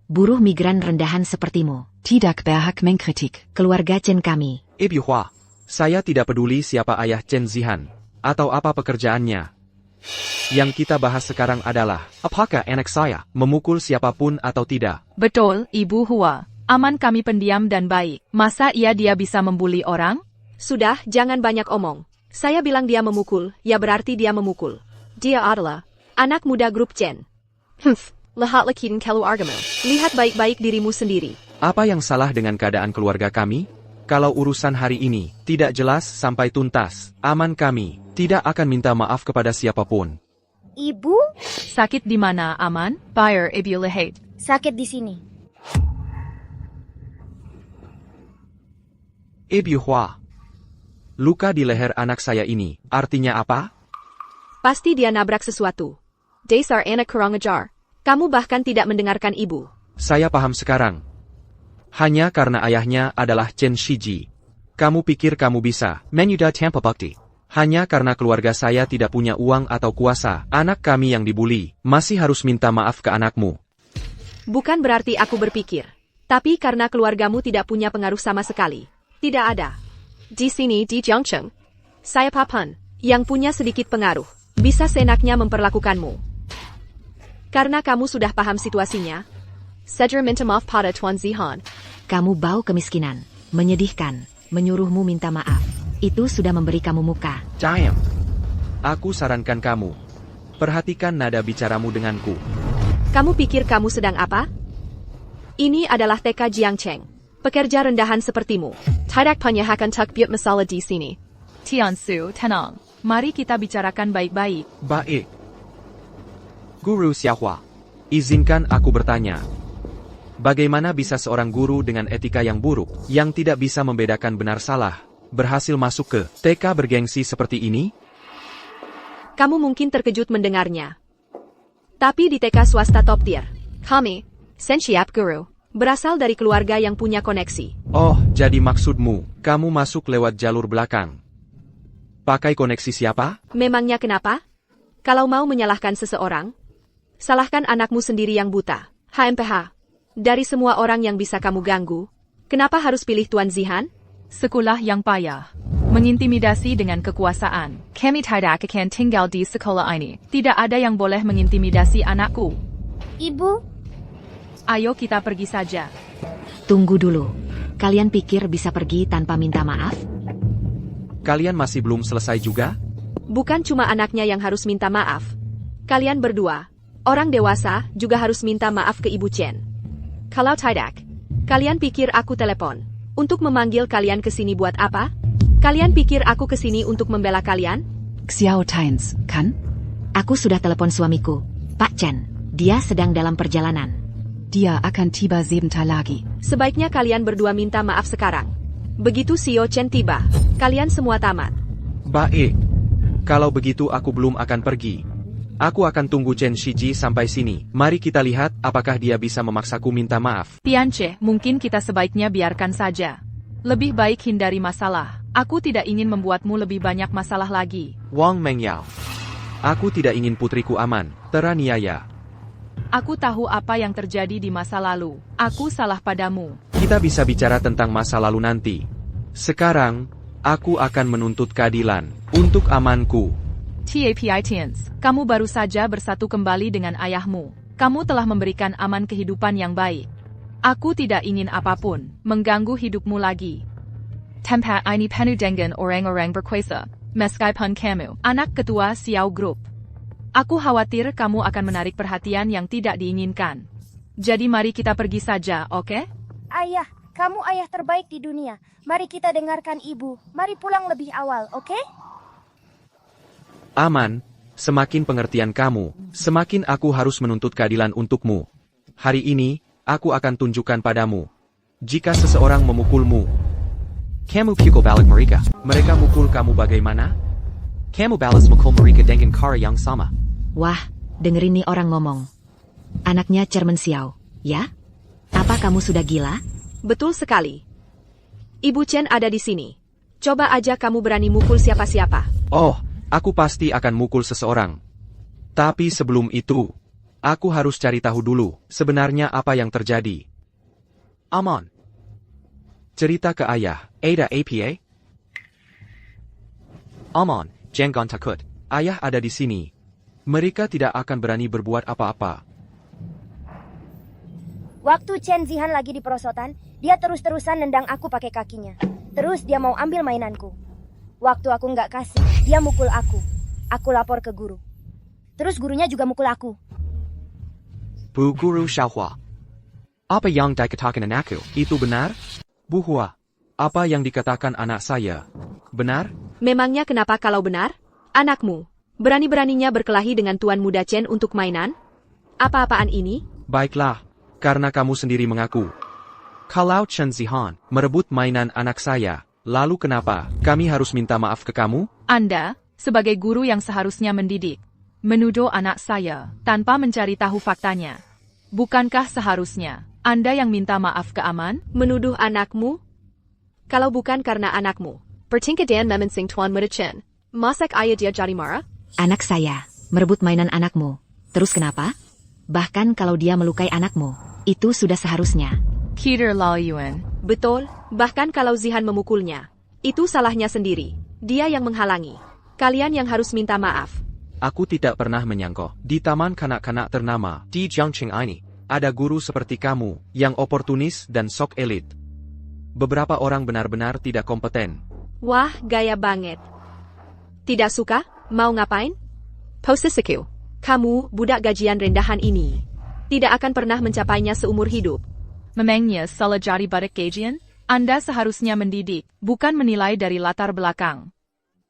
Buruh migran rendahan sepertimu. Tidak berhak mengkritik Keluarga Chen kami. Ibu Hua, saya tidak peduli siapa ayah Chen Zihan, atau apa pekerjaannya. Yang kita bahas sekarang adalah, apakah anak saya memukul siapapun atau tidak? Betul, Ibu Hua. Aman kami pendiam dan baik. Masa dia bisa membuli orang? Sudah, jangan banyak omong. Saya bilang dia memukul, ya berarti dia memukul. Dia adalah anak muda grup Chen. Lihat lakiin keluargamu. Lihat baik-baik dirimu sendiri. Apa yang salah dengan keadaan keluarga kami? Kalau urusan hari ini tidak jelas sampai tuntas, Aman kami tidak akan minta maaf kepada siapapun. Ibu? Sakit di mana, Aman? Bayer Ibu lihat. Sakit di sini. Ibu Hua, luka di leher anak saya ini, artinya apa? Pasti dia nabrak sesuatu. Dasar anak kurang ajar. Kamu bahkan tidak mendengarkan ibu. Saya paham sekarang. Hanya karena ayahnya adalah Chen Shiji. Kamu pikir kamu bisa menyudah tanpa bukti. Hanya karena keluarga saya tidak punya uang atau kuasa, anak kami yang dibuli, masih harus minta maaf ke anakmu. Bukan berarti aku berpikir. Tapi karena keluargamu tidak punya pengaruh sama sekali. Tidak ada. Di sini di Jiangcheng, saya Papan, yang punya sedikit pengaruh, bisa seenaknya memperlakukanmu. Karena kamu sudah paham situasinya. Saya minta maaf pada Tuan Zihan. Kamu bau kemiskinan, menyedihkan, menyuruhmu minta maaf. Itu sudah memberi kamu muka. Diam. Aku sarankan kamu. Perhatikan nada bicaramu denganku. Kamu pikir kamu sedang apa? Ini adalah TK Jiangcheng. Pekerja rendahan sepertimu. Tidak punya hak untuk buat masalah di sini. Tiansu, tenang. Mari kita bicarakan baik-baik. Baik. Guru Xiaohua, izinkan aku bertanya. Bagaimana bisa seorang guru dengan etika yang buruk, yang tidak bisa membedakan benar salah, berhasil masuk ke TK bergengsi seperti ini? Kamu mungkin terkejut mendengarnya. Tapi di TK swasta top tier, kami, Sensiap Guru, berasal dari keluarga yang punya koneksi. Oh, jadi maksudmu, kamu masuk lewat jalur belakang. Pakai koneksi siapa? Memangnya kenapa? Kalau mau menyalahkan seseorang, salahkan anakmu sendiri yang buta. HMPH. Dari semua orang yang bisa kamu ganggu, kenapa harus pilih Tuan Zihan? Sekolah yang payah. Mengintimidasi dengan kekuasaan. Kami tidak akan tinggal di sekolah ini. Tidak ada yang boleh mengintimidasi anakku. Ibu? Ayo kita pergi saja. Tunggu dulu. Kalian pikir bisa pergi tanpa minta maaf? Kalian masih belum selesai juga? Bukan cuma anaknya yang harus minta maaf. Kalian berdua, orang dewasa, juga harus minta maaf ke Ibu Chen. Kalau tidak, kalian pikir aku telepon untuk memanggil kalian ke sini buat apa? Kalian pikir aku ke sini untuk membela kalian? Xiao Tians, kan? Aku sudah telepon suamiku, Pak Chen. Dia sedang dalam perjalanan. Dia akan tiba sebentar lagi. Sebaiknya kalian berdua minta maaf sekarang. Begitu Xiao Chen tiba, kalian semua tamat. Baik. Kalau begitu aku belum akan pergi. Aku akan tunggu Chen Shiji sampai sini. Mari kita lihat apakah dia bisa memaksaku minta maaf. Tianche, mungkin kita sebaiknya biarkan saja. Lebih baik hindari masalah. Aku tidak ingin membuatmu lebih banyak masalah lagi. Wang Mengyao. Aku tidak ingin putriku aman, teraniaya. Aku tahu apa yang terjadi di masa lalu. Aku salah padamu. Kita bisa bicara tentang masa lalu nanti. Sekarang, aku akan menuntut keadilan untuk amanku. TAPI Tians, kamu baru saja bersatu kembali dengan ayahmu. Kamu telah memberikan aman kehidupan yang baik. Aku tidak ingin apapun mengganggu hidupmu lagi. Tempat ini penuh dengan orang-orang berkuasa, meskipun kamu anak ketua Xiao Group. Aku khawatir kamu akan menarik perhatian yang tidak diinginkan. Jadi mari kita pergi saja, oke? Ayah, kamu ayah terbaik di dunia. Mari kita dengarkan ibu. Mari pulang lebih awal, oke? Aman, semakin pengertian kamu, semakin aku harus menuntut keadilan untukmu. Hari ini, aku akan tunjukkan padamu. Jika seseorang memukulmu, kamu pukul balik mereka. Mereka mukul kamu bagaimana? Kamu balas mukul mereka dengan cara yang sama. Wah, dengerin nih orang ngomong. Anaknya Chairman Xiao, ya? Apa kamu sudah gila? Betul sekali. Ibu Chen ada di sini. Coba aja kamu berani mukul siapa-siapa. Oh, aku pasti akan mukul seseorang. Tapi sebelum itu, aku harus cari tahu dulu sebenarnya apa yang terjadi. Aman. Cerita ke ayah, Ada APA? Aman, jangan takut. Ayah ada di sini. Mereka tidak akan berani berbuat apa-apa. Waktu Chen Zihan lagi di perosotan, dia terus-terusan nendang aku pakai kakinya. Terus dia mau ambil mainanku. Waktu aku nggak kasih, dia mukul aku. Aku lapor ke guru. Terus gurunya juga mukul aku. Bu Guru Xiaohua. Apa yang dikatakan anakku, itu benar? Bu Hua, apa yang dikatakan anak saya, benar? Memangnya kenapa kalau benar? Anakmu, berani-beraninya berkelahi dengan Tuan Muda Chen untuk mainan? Apa-apaan ini? Baiklah, karena kamu sendiri mengaku. Kalau Chen Zihan merebut mainan anak saya, lalu kenapa kami harus minta maaf ke kamu? Anda, sebagai guru yang seharusnya mendidik, menuduh anak saya tanpa mencari tahu faktanya. Bukankah seharusnya Anda yang minta maaf ke Aman? Menuduh anakmu? Kalau bukan karena anakmu, pertingkatan memensing Tuan Muda Chen, masak ayah dia jadi marah? Anak saya merebut mainan anakmu. Terus kenapa? Bahkan kalau dia melukai anakmu, itu sudah seharusnya. Peter Laoyuan. Betul, bahkan kalau Zihan memukulnya, itu salahnya sendiri. Dia yang menghalangi. Kalian yang harus minta maaf. Aku tidak pernah menyangka di taman kanak-kanak ternama di Jiangqing ini ada guru seperti kamu yang oportunis dan sok elit. Beberapa orang benar-benar tidak kompeten. Wah, gaya banget. Tidak suka? Mau ngapain? Posisiku. Kamu, budak gajian rendahan ini, tidak akan pernah mencapainya seumur hidup. Memangnya salah jadi budak gajian? Anda seharusnya mendidik, bukan menilai dari latar belakang,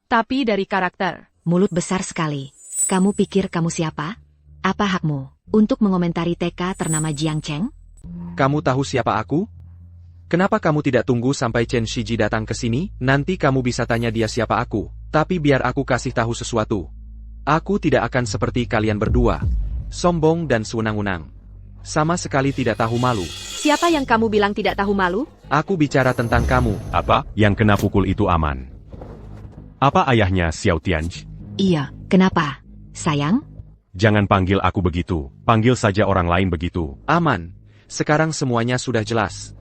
tapi dari karakter. Mulut besar sekali. Kamu pikir kamu siapa? Apa hakmu untuk mengomentari TK ternama Jiang Cheng? Kamu tahu siapa aku? Kenapa kamu tidak tunggu sampai Chen Shiji datang ke sini? Nanti kamu bisa tanya dia siapa aku. Tapi biar aku kasih tahu sesuatu. Aku tidak akan seperti kalian berdua. Sombong dan sewenang-wenang. Sama sekali tidak tahu malu. Siapa yang kamu bilang tidak tahu malu? Aku bicara tentang kamu. Apa? Yang kena pukul itu Aman. Apa ayahnya Xiao Tianj? Iya, kenapa? Sayang? Jangan panggil aku begitu. Panggil saja orang lain begitu. Aman. Sekarang semuanya sudah jelas.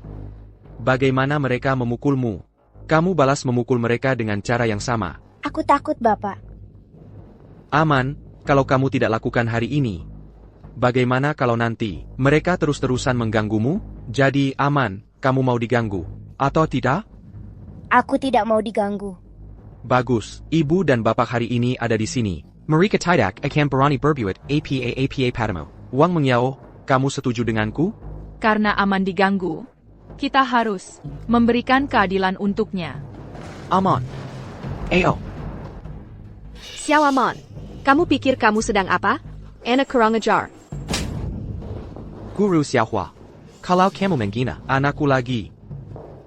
Bagaimana mereka memukulmu? Kamu balas memukul mereka dengan cara yang sama. Aku takut, Bapak. Aman, kalau kamu tidak lakukan hari ini. Bagaimana kalau nanti mereka terus-terusan mengganggumu? Jadi Aman, kamu mau diganggu? Atau tidak? Aku tidak mau diganggu. Bagus, ibu dan bapak hari ini ada di sini. Mereka tidak akan berani berbuat apa-apa padamu. Wang Mengyao, kamu setuju denganku? Karena Aman diganggu, kita harus memberikan keadilan untuknya. Aman. Ayo. Xiao Aman, kamu pikir kamu sedang apa? Anak kurang ajar. Guru Xiaohua, kalau kamu menghina anakku lagi,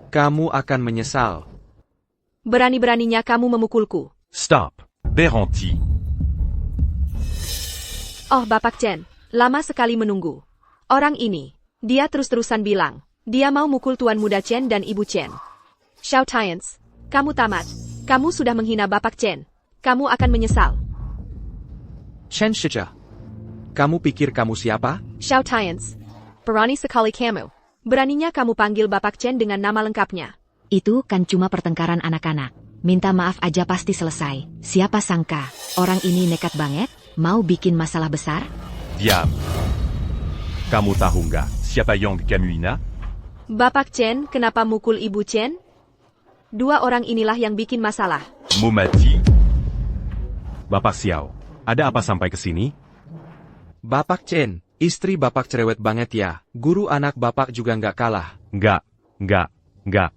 kamu akan menyesal. Berani-beraninya kamu memukulku. Stop. Berhenti. Oh Bapak Chen, lama sekali menunggu. Orang ini, dia terus-terusan bilang, dia mau mukul Tuan Muda Chen dan Ibu Chen. Xiao Tians, kamu tamat. Kamu sudah menghina Bapak Chen. Kamu akan menyesal. Chen Shiji, kamu pikir kamu siapa? Xiao Tians, berani sekali kamu. Beraninya kamu panggil Bapak Chen dengan nama lengkapnya. Itu kan cuma pertengkaran anak-anak. Minta maaf aja pasti selesai. Siapa sangka, orang ini nekat banget, mau bikin masalah besar? Diam. Kamu tahu nggak siapa Yang Kamuina? Bapak Chen, kenapa mukul Ibu Chen? Dua orang inilah yang bikin masalah. Mumati. Bapak Xiao, ada apa sampai ke sini? Bapak Chen, istri bapak cerewet banget ya. Guru anak bapak juga nggak kalah. Nggak.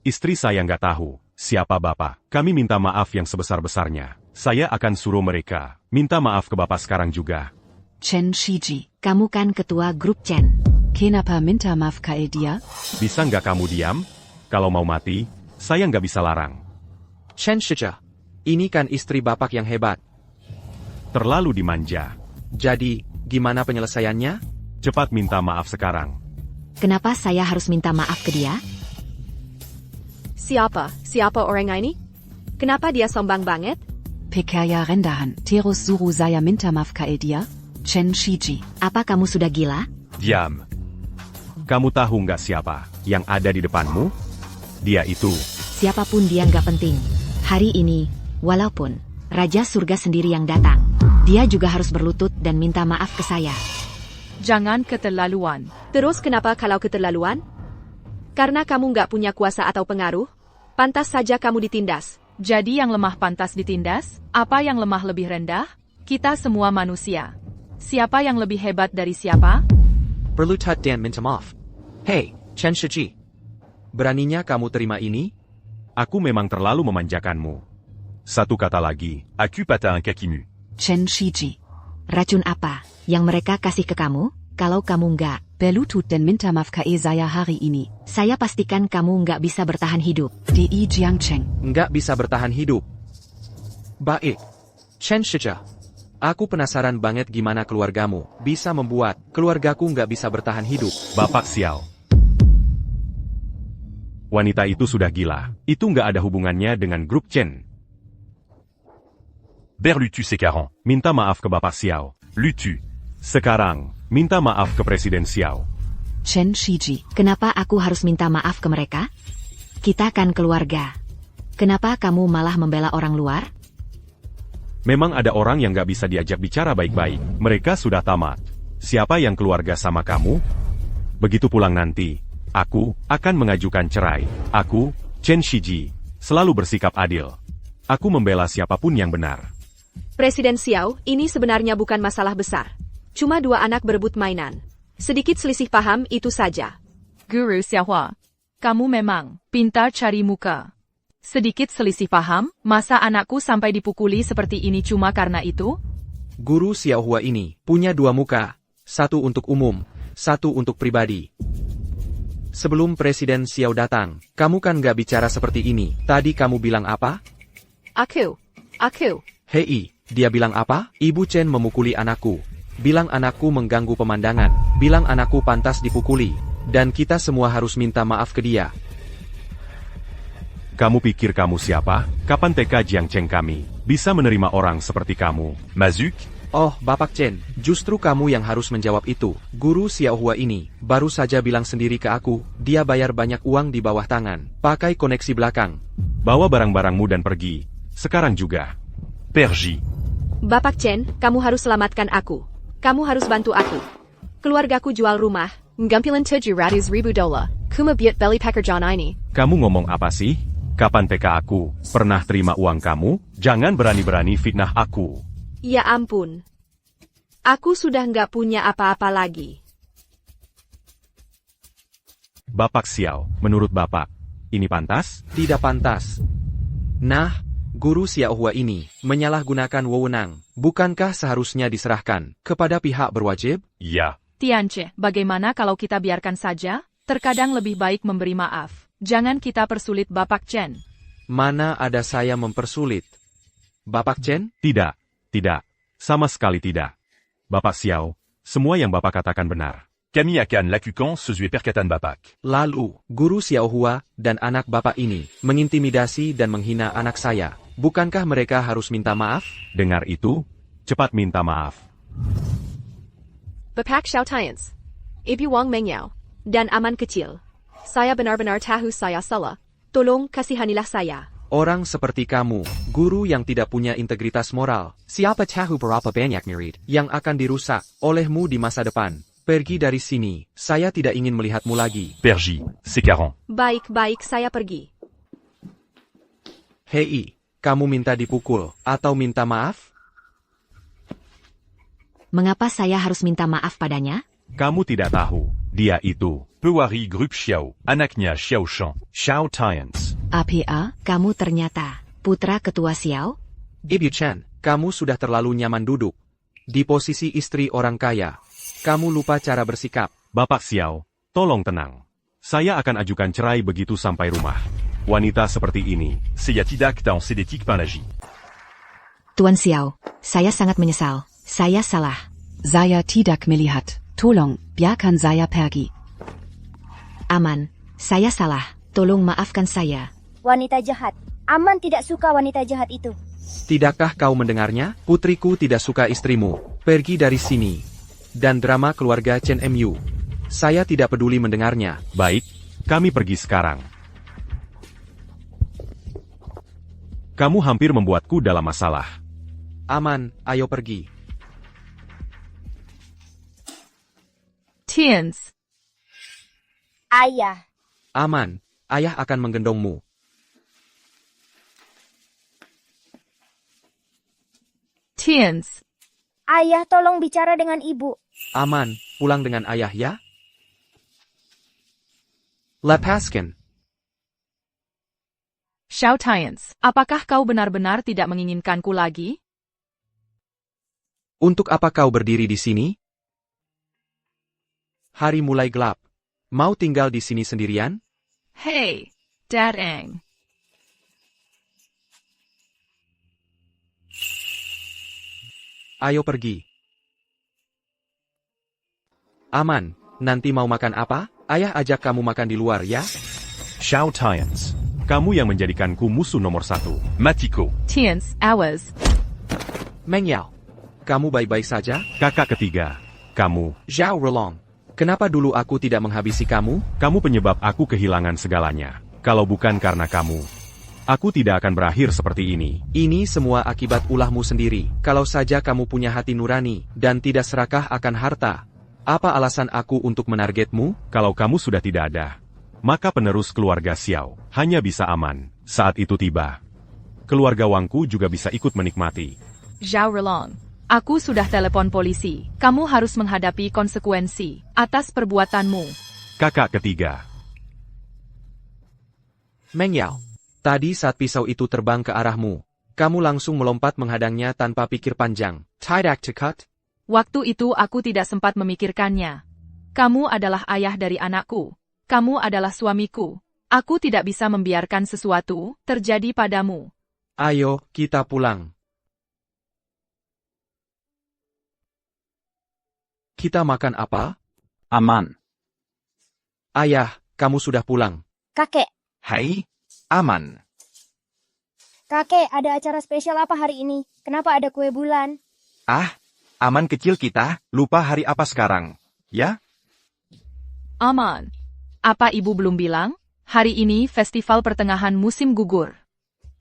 Istri saya nggak tahu. Siapa bapak? Kami minta maaf yang sebesar-besarnya. Saya akan suruh mereka minta maaf ke bapak sekarang juga. Chen Shiji. Kamu kan ketua grup Chen. Kenapa minta maaf ke dia? Bisa nggak kamu diam? Kalau mau mati, saya nggak bisa larang. Chen Shiji, ini kan istri bapak yang hebat. Terlalu dimanja. Jadi, gimana penyelesaiannya? Cepat minta maaf sekarang. Kenapa saya harus minta maaf ke dia? Siapa orang ini? Kenapa dia sombong banget? Pekaya rendahan. Terus suruh saya minta maaf ke dia? Chen Shiji. Apa kamu sudah gila? Diam. Kamu tahu nggak siapa yang ada di depanmu? Dia itu. Siapapun dia nggak penting. Hari ini, walaupun Raja Surga sendiri yang datang, dia juga harus berlutut dan minta maaf ke saya. Jangan keterlaluan. Terus kenapa kalau keterlaluan? Karena kamu nggak punya kuasa atau pengaruh? Pantas saja kamu ditindas. Jadi yang lemah pantas ditindas? Apa yang lemah lebih rendah? Kita semua manusia. Siapa yang lebih hebat dari siapa? Berlutut dan minta maaf. Hei, Chen Shiji. Beraninya kamu terima ini? Aku memang terlalu memanjakanmu. Satu kata lagi. Aku patah un kakimu. Chen Shiji. Racun apa yang mereka kasih ke kamu? Kalau kamu nggak berlutut dan minta maaf ke saya hari ini, saya pastikan kamu nggak bisa bertahan hidup. Di Jiang Cheng. Nggak bisa bertahan hidup. Baik. Chen Shiji. Aku penasaran banget gimana keluargamu bisa membuat keluargaku nggak bisa bertahan hidup. Bapak Xiao. Wanita itu sudah gila. Itu nggak ada hubungannya dengan grup Chen. Berlutu sekarang. Minta maaf ke Bapak Xiao. Lutu. Sekarang, minta maaf ke Presiden Xiao. Chen Shiji. Kenapa aku harus minta maaf ke mereka? Kita kan keluarga. Kenapa kamu malah membela orang luar? Memang ada orang yang nggak bisa diajak bicara baik-baik. Mereka sudah tamat. Siapa yang keluarga sama kamu? Begitu pulang nanti, aku akan mengajukan cerai. Aku, Chen Shiji, selalu bersikap adil. Aku membela siapapun yang benar. Presiden Xiao, ini sebenarnya bukan masalah besar. Cuma dua anak berebut mainan. Sedikit selisih paham itu saja. Guru Xiaohua. kamu memang pintar cari muka. Sedikit selisih paham, masa anakku sampai dipukuli seperti ini cuma karena itu? Guru Xiaohua ini punya dua muka, satu untuk umum, satu untuk pribadi. Sebelum Presiden Xiao datang, kamu kan gak bicara seperti ini. Tadi kamu bilang apa? Aku. Hei, dia bilang apa? Ibu Chen memukuli anakku. Bilang anakku mengganggu pemandangan. Bilang anakku pantas dipukuli. Dan kita semua harus minta maaf ke dia. Kamu pikir kamu siapa? Kapan TK Jiang Cheng kami bisa menerima orang seperti kamu? Mazuk? Oh, Bapak Chen, justru kamu yang harus menjawab itu. Guru Xiaohua ini baru saja bilang sendiri ke aku, dia bayar banyak uang di bawah tangan, pakai koneksi belakang. Bawa barang-barangmu dan pergi. Sekarang juga. Pergi. Bapak Chen, kamu harus selamatkan aku. Kamu harus bantu aku. Keluargaku jual rumah, ngambilin $700,000. Kumabiat beli pekerjaan ini. Kamu ngomong apa sih? Kapan TK aku pernah terima uang kamu? Jangan berani-berani fitnah aku. Ya ampun. Aku sudah nggak punya apa-apa lagi. Bapak Xiao, menurut Bapak, ini pantas? Tidak pantas. Nah, Guru Xiaohua ini menyalahgunakan wewenang. Bukankah seharusnya diserahkan kepada pihak berwajib? Ya. Tianche, bagaimana kalau kita biarkan saja? Terkadang lebih baik memberi maaf. Jangan kita persulit Bapak Chen. Mana ada saya mempersulit? Bapak Chen? Tidak. Sama sekali tidak. Bapak Xiao, semua yang Bapak katakan benar. Kami akan lakukan sesuai perkataan Bapak. Lalu, Guru Xiaohua dan anak Bapak ini mengintimidasi dan menghina anak saya. Bukankah mereka harus minta maaf? Dengar itu, cepat minta maaf. Bapak Xiao Tians. Ibu Wang Mengyao. Dan aman kecil. Saya benar-benar tahu saya salah. Tolong kasihanilah saya. Orang seperti kamu, guru yang tidak punya integritas moral, siapa tahu berapa banyak murid yang akan dirusak olehmu di masa depan. Pergi dari sini, saya tidak ingin melihatmu lagi. Pergi, c'est 40. Baik, saya pergi. Hei, kamu minta dipukul atau minta maaf? Mengapa saya harus minta maaf padanya? Kamu tidak tahu, dia itu. Pewari Group Xiao, anaknya Xiao Shan. Xiao Tians. APA, kamu ternyata putra ketua Xiao? Ibu Chen, kamu sudah terlalu nyaman duduk di posisi istri orang kaya. Kamu lupa cara bersikap. Bapak Xiao, tolong tenang. Saya akan ajukan cerai begitu sampai rumah. Wanita seperti ini. Saya tidak dans sédétique panagie. Tuan Xiao, saya sangat menyesal. Saya salah. Saya tidak melihat. Tolong, biarkan saya pergi. Aman, saya salah. Tolong maafkan saya. Wanita jahat. Aman tidak suka wanita jahat itu. Tidakkah kau mendengarnya? Putriku tidak suka istrimu. Pergi dari sini. Dan drama keluarga Chen Mu. Saya tidak peduli mendengarnya. Baik, kami pergi sekarang. Kamu hampir membuatku dalam masalah. Aman, ayo pergi. Tians. Ayah. Aman, ayah akan menggendongmu. Tians. Ayah, tolong bicara dengan ibu. Aman, pulang dengan ayah ya. Lepaskan. Xiao Tians, apakah kau benar-benar tidak menginginkanku lagi? Untuk apa kau berdiri di sini? Hari mulai gelap. Mau tinggal di sini sendirian? Hey, Dadang. Ayo pergi. Aman, nanti mau makan apa? Ayah ajak kamu makan di luar ya? Xiao Tians, kamu yang menjadikanku musuh nomor 1. Matiko. Tians, awas. Mengyao, kamu baik-baik saja? Kakak ketiga, kamu. Zhao Rolong, kenapa dulu aku tidak menghabisi kamu? Kamu penyebab aku kehilangan segalanya. Kalau bukan karena kamu, aku tidak akan berakhir seperti ini. Ini semua akibat ulahmu sendiri. Kalau saja kamu punya hati nurani dan tidak serakah akan harta, apa alasan aku untuk menargetmu? Kalau kamu sudah tidak ada, maka penerus keluarga Xiao hanya bisa aman. Saat itu tiba, keluarga Wangku juga bisa ikut menikmati. Zhao Rolong, aku sudah telepon polisi. Kamu harus menghadapi konsekuensi atas perbuatanmu. Kakak ketiga. Meng Yao, tadi saat pisau itu terbang ke arahmu, kamu langsung melompat menghadangnya tanpa pikir panjang. Tidak to cut? Waktu itu aku tidak sempat memikirkannya. Kamu adalah ayah dari anakku. Kamu adalah suamiku. Aku tidak bisa membiarkan sesuatu terjadi padamu. Ayo, kita pulang. Kita makan apa? Aman. Ayah, kamu sudah pulang. Kakek, Hai, Aman. kakek, ada acara spesial apa hari ini? Kenapa ada kue bulan? Ah, Aman kecil kita, lupa hari apa sekarang. Ya? Aman. Apa ibu belum bilang? Hari ini festival pertengahan musim gugur.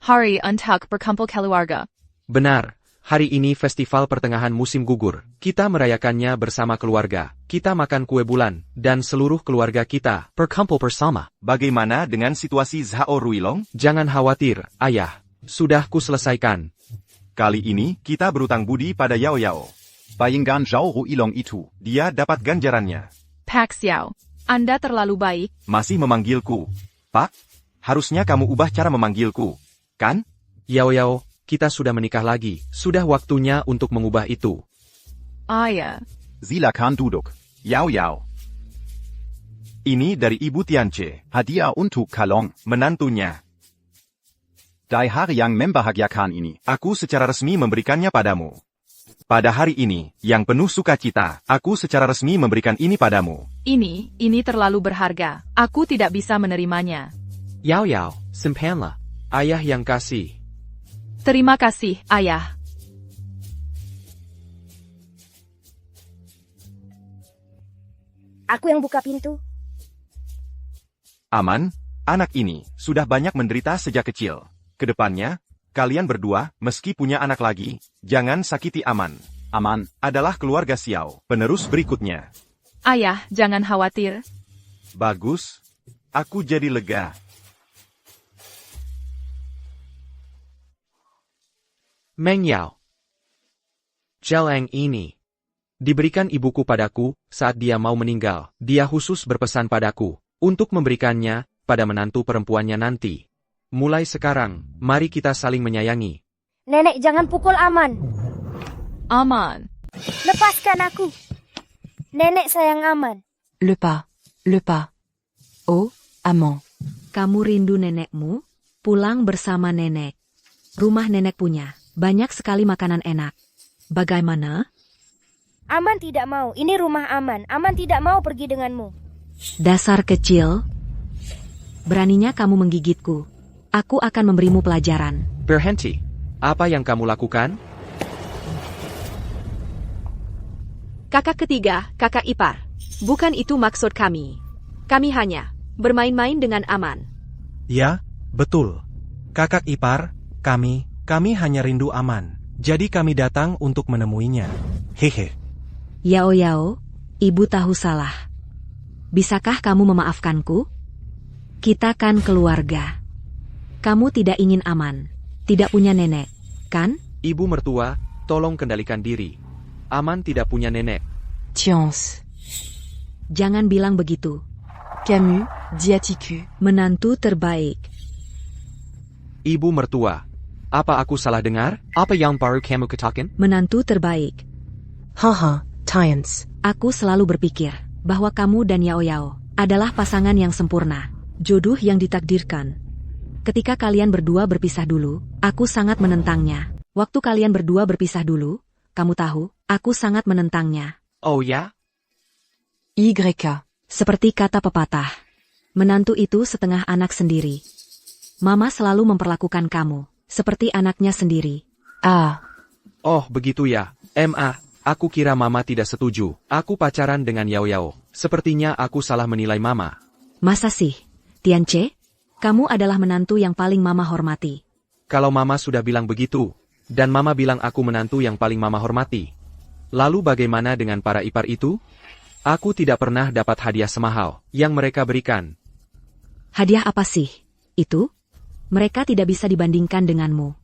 Hari untuk berkumpul keluarga. Benar, hari ini festival pertengahan musim gugur. Kita merayakannya bersama keluarga. Kita makan kue bulan, dan seluruh keluarga kita berkumpul bersama. Bagaimana dengan situasi Zhao Ruilong? Jangan khawatir, ayah. Sudah ku selesaikan. Kali ini, kita berutang budi pada Yao Yao. Bayangkan Zhao Ruilong itu. Dia dapat ganjarannya. Pak Xiao, Anda terlalu baik. Masih memanggilku. Pak, harusnya kamu ubah cara memanggilku. Kan? Yao Yao, kita sudah menikah lagi. Sudah waktunya untuk mengubah itu. Ayah. Silakan duduk. Yao Yao. Ini dari Ibu Tianche. Hadiah untuk Kalong. Menantunya. Dai hari yang membahagiakan ini. Aku secara resmi memberikannya padamu. Pada hari ini, yang penuh sukacita, aku secara resmi memberikan ini padamu. Ini terlalu berharga. Aku tidak bisa menerimanya. Yao Yao, simpanlah. Ayah yang kasih. Terima kasih, ayah. Aku yang buka pintu. Aman, anak ini sudah banyak menderita sejak kecil. Kedepannya, kalian berdua, meski punya anak lagi, jangan sakiti Aman. Aman adalah keluarga Xiao, penerus berikutnya. Ayah, jangan khawatir. Bagus, aku jadi lega. Meng Yao. Jeleng ini diberikan ibuku padaku saat dia mau meninggal. Dia khusus berpesan padaku untuk memberikannya pada menantu perempuannya nanti. Mulai sekarang, mari kita saling menyayangi. Nenek, jangan pukul Aman. Aman. Lepaskan aku. Nenek sayang Aman. Le pas. Oh, amant. Kamu rindu nenekmu? Pulang bersama nenek. Rumah nenek punya banyak sekali makanan enak. Bagaimana? Aman tidak mau. Ini rumah Aman. Aman tidak mau pergi denganmu. Dasar kecil. Beraninya kamu menggigitku. Aku akan memberimu pelajaran. Berhenti. Apa yang kamu lakukan? Kakak ketiga, kakak ipar. Bukan itu maksud kami. Kami hanya bermain-main dengan Aman. Ya, betul. Kakak ipar, kami hanya rindu Aman. Jadi kami datang untuk menemuinya. Hehe. Yao Yao, ibu tahu salah. Bisakah kamu memaafkanku? Kita kan keluarga. Kamu tidak ingin Aman, tidak punya nenek, kan? Ibu mertua, tolong kendalikan diri. Aman tidak punya nenek. Tiens. Jangan bilang begitu. Camus, diatiku. Menantu terbaik. Ibu mertua, apa aku salah dengar? Apa yang baru kamu katakan? Menantu terbaik. Haha, Tiens. Aku selalu berpikir bahwa kamu dan Yao Yao adalah pasangan yang sempurna, jodoh yang ditakdirkan. Ketika kalian berdua berpisah dulu, aku sangat menentangnya. Waktu kalian berdua berpisah dulu, kamu tahu, aku sangat menentangnya. Oh ya? YK. Seperti kata pepatah, menantu itu setengah anak sendiri. Mama selalu memperlakukan kamu seperti anaknya sendiri. Ah. Oh begitu ya, aku kira Mama tidak setuju. Aku pacaran dengan Yao Yao. Sepertinya aku salah menilai Mama. Masa sih, Tianche? Kamu adalah menantu yang paling Mama hormati. Kalau Mama sudah bilang begitu, dan Mama bilang aku menantu yang paling Mama hormati, lalu bagaimana dengan para ipar itu? Aku tidak pernah dapat hadiah semahal yang mereka berikan. Hadiah apa sih? Itu? Mereka tidak bisa dibandingkan denganmu.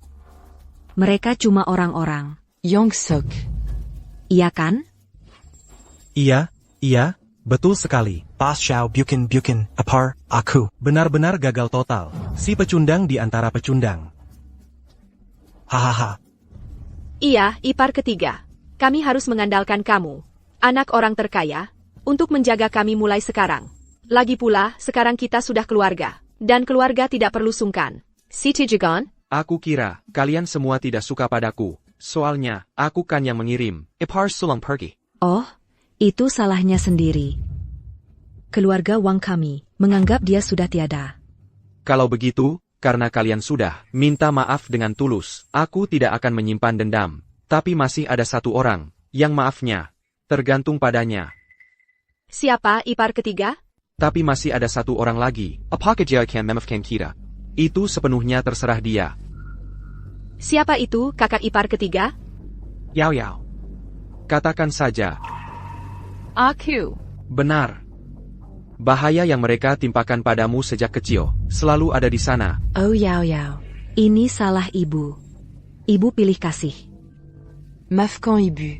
Mereka cuma orang-orang. Yongsuk. Iya kan? Iya, betul sekali. Bas Xiao bukan, apar, aku. Benar-benar gagal total. Si pecundang di antara pecundang. Hahaha. Iya, ipar ketiga. Kami harus mengandalkan kamu, anak orang terkaya, untuk menjaga kami mulai sekarang. Lagi pula, sekarang kita sudah keluarga, dan keluarga tidak perlu sungkan. Si Tijagon? Aku kira, kalian semua tidak suka padaku. Soalnya, aku kan yang mengirim. Ipar Sulang pergi. Oh, itu salahnya sendiri. Keluarga Wang kami menganggap dia sudah tiada. Kalau begitu, karena kalian sudah minta maaf dengan tulus, aku tidak akan menyimpan dendam. Tapi masih ada satu orang, yang maafnya tergantung padanya. Siapa ipar ketiga? Tapi masih ada satu orang lagi. Apakah dia akan memaafkan kita? Itu sepenuhnya terserah dia. Siapa itu kakak ipar ketiga? Yao Yao. Katakan saja. Aku. Benar. Bahaya yang mereka timpakan padamu sejak kecil, selalu ada di sana. Oh Yao Yao, ini salah ibu. Ibu pilih kasih. Maafkan ibu.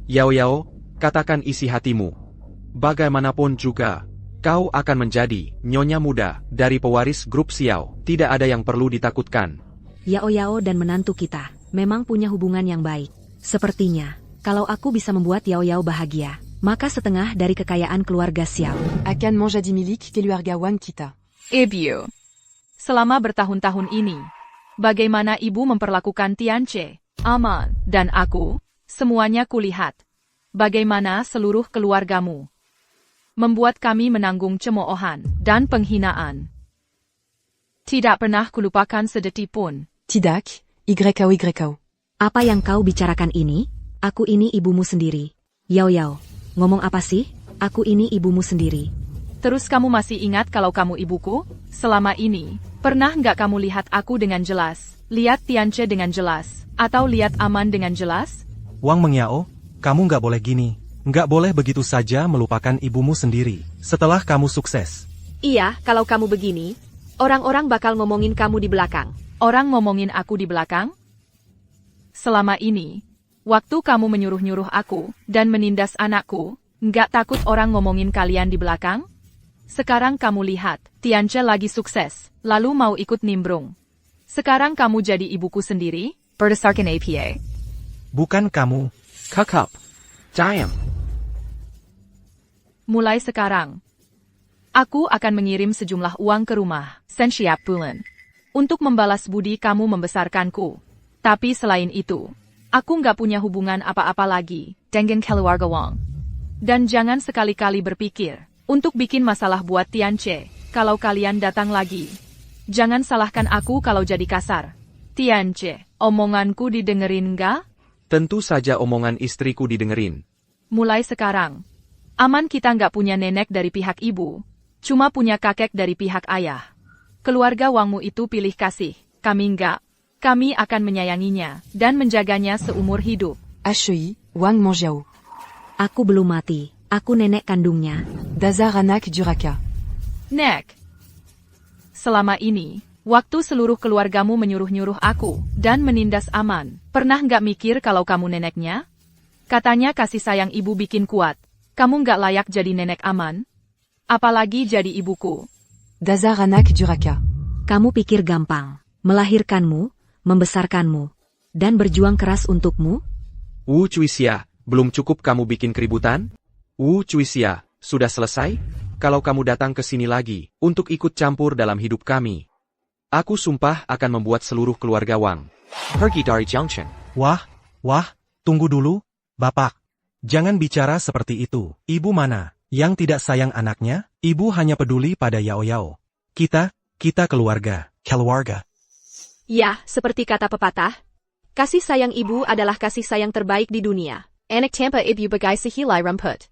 Yao Yao, katakan isi hatimu. Bagaimanapun juga, kau akan menjadi nyonya muda dari pewaris grup Xiao. Tidak ada yang perlu ditakutkan. Yao Yao dan menantu kita memang punya hubungan yang baik. Sepertinya, kalau aku bisa membuat Yao Yao bahagia, maka setengah dari kekayaan keluarga Xiao akan menjadi milik keluarga Wang kita. Ibu. Selama bertahun-tahun ini, bagaimana ibu memperlakukan Tianche, Aman, dan aku, semuanya kulihat. Bagaimana seluruh keluargamu membuat kami menanggung cemoohan dan penghinaan. Tidak pernah kulupakan sedetik pun. Tidak, YKO. Apa yang kau bicarakan ini? Aku ini ibumu sendiri. Yao Yao, ngomong apa sih? Aku ini ibumu sendiri. Terus kamu masih ingat kalau kamu ibuku? Selama ini, pernah nggak kamu lihat aku dengan jelas? Lihat Tianche dengan jelas? Atau lihat Aman dengan jelas? Wang Mengyao, kamu nggak boleh gini. Nggak boleh begitu saja melupakan ibumu sendiri, setelah kamu sukses. Iya, kalau kamu begini, orang-orang bakal ngomongin kamu di belakang. Orang ngomongin aku di belakang? Selama ini, waktu kamu menyuruh-nyuruh aku, dan menindas anakku, nggak takut orang ngomongin kalian di belakang? Sekarang kamu lihat, Tianche lagi sukses, lalu mau ikut nimbrung. Sekarang kamu jadi ibuku sendiri, berdasarkan APA. Bukan kamu. Kakap. Diam. Mulai sekarang, aku akan mengirim sejumlah uang ke rumah, setiap bulan, untuk membalas budi kamu membesarkanku. Tapi selain itu, aku nggak punya hubungan apa-apa lagi dengan keluarga Wang. Dan jangan sekali-kali berpikir untuk bikin masalah buat Tianche kalau kalian datang lagi. Jangan salahkan aku kalau jadi kasar. Tianche, omonganku didengerin nggak? Tentu saja omongan istriku didengerin. Mulai sekarang, Aman kita nggak punya nenek dari pihak ibu, cuma punya kakek dari pihak ayah. Keluarga Wangmu itu pilih kasih, kami nggak. Kami akan menyayanginya dan menjaganya seumur hidup. HEI, Wang Mengyao. Aku belum mati, aku nenek kandungnya. Dazar anak Duraka. Nek. Selama ini, waktu seluruh keluargamu menyuruh-nyuruh aku dan menindas Aman, pernah nggak mikir kalau kamu neneknya? Katanya kasih sayang ibu bikin kuat. Kamu nggak layak jadi nenek Aman? Apalagi jadi ibuku. Dazar anak Duraka. Kamu pikir gampang, melahirkanmu, membesarkanmu, dan berjuang keras untukmu? Wu Cuisia, belum cukup kamu bikin keributan? Wu Cuisia, sudah selesai? Kalau kamu datang ke sini lagi, untuk ikut campur dalam hidup kami, aku sumpah akan membuat seluruh keluarga Wang pergi dari Junction. Wah, tunggu dulu, Bapak. Jangan bicara seperti itu. Ibu mana yang tidak sayang anaknya? Ibu hanya peduli pada Yao Yao. Kita keluarga. Ya, seperti kata pepatah, kasih sayang ibu adalah kasih sayang terbaik di dunia. Anak tanpa ibu bagai sehilai rumput.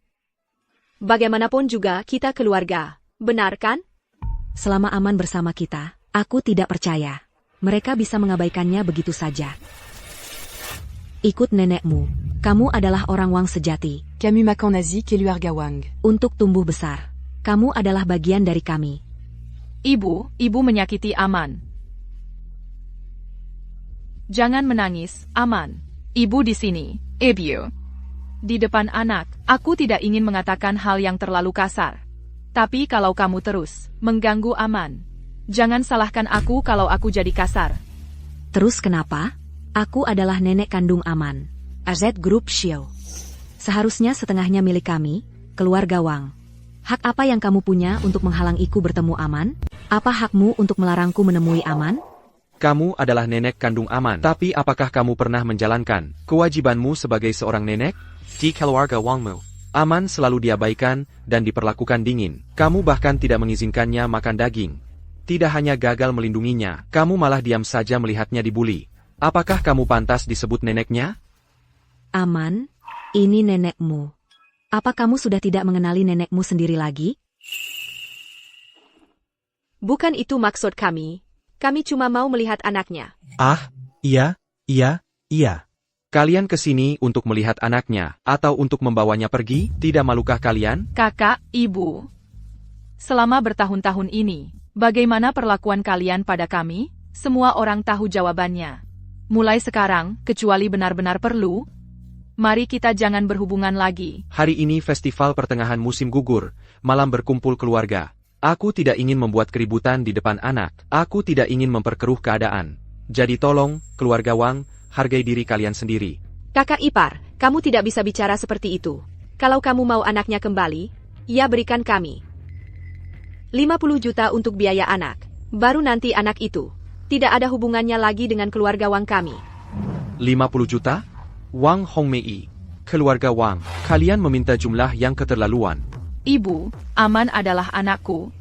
Bagaimanapun juga kita keluarga, benar kan? Selama Aman bersama kita, aku tidak percaya mereka bisa mengabaikannya begitu saja. Ikut nenekmu, kamu adalah orang Wang sejati. Kami makan nasi keluarga Wang. Untuk tumbuh besar, kamu adalah bagian dari kami. Ibu menyakiti Aman. Jangan menangis, Aman. Ibu di sini, Ibu. Di depan anak, aku tidak ingin mengatakan hal yang terlalu kasar. Tapi kalau kamu terus mengganggu Aman, Jangan salahkan aku kalau aku jadi kasar. Terus kenapa? Aku adalah nenek kandung Aman. AZ Group Xiao. Seharusnya setengahnya milik kami, keluarga Wang. Hak apa yang kamu punya untuk menghalangiku bertemu Aman? Apa hakmu untuk melarangku menemui Aman? Kamu adalah nenek kandung Aman. Tapi apakah kamu pernah menjalankan kewajibanmu sebagai seorang nenek? Di keluarga Wangmu, Aman selalu diabaikan dan diperlakukan dingin. Kamu bahkan tidak mengizinkannya makan daging. Tidak hanya gagal melindunginya, kamu malah diam saja melihatnya dibuli. Apakah kamu pantas disebut neneknya? Aman, ini nenekmu. Apa kamu sudah tidak mengenali nenekmu sendiri lagi? Bukan itu maksud kami. Kami cuma mau melihat anaknya. Ah, iya. Kalian kesini untuk melihat anaknya, atau untuk membawanya pergi? Tidak malukah kalian? Kakak, ibu. Selama bertahun-tahun ini, bagaimana perlakuan kalian pada kami? Semua orang tahu jawabannya. Mulai sekarang, kecuali benar-benar perlu, mari kita jangan berhubungan lagi. Hari ini festival pertengahan musim gugur, malam berkumpul keluarga. Aku tidak ingin membuat keributan di depan anak. Aku tidak ingin memperkeruh keadaan. Jadi tolong, keluarga Wang, hargai diri kalian sendiri. Kakak ipar, kamu tidak bisa bicara seperti itu. Kalau kamu mau anaknya kembali, ya berikan kami 50 juta untuk biaya anak. Baru nanti anak itu tidak ada hubungannya lagi dengan keluarga Wang kami. 50 juta? Wang Hongmei, keluarga Wang, kalian meminta jumlah yang keterlaluan. Ibu, Aman adalah anakku.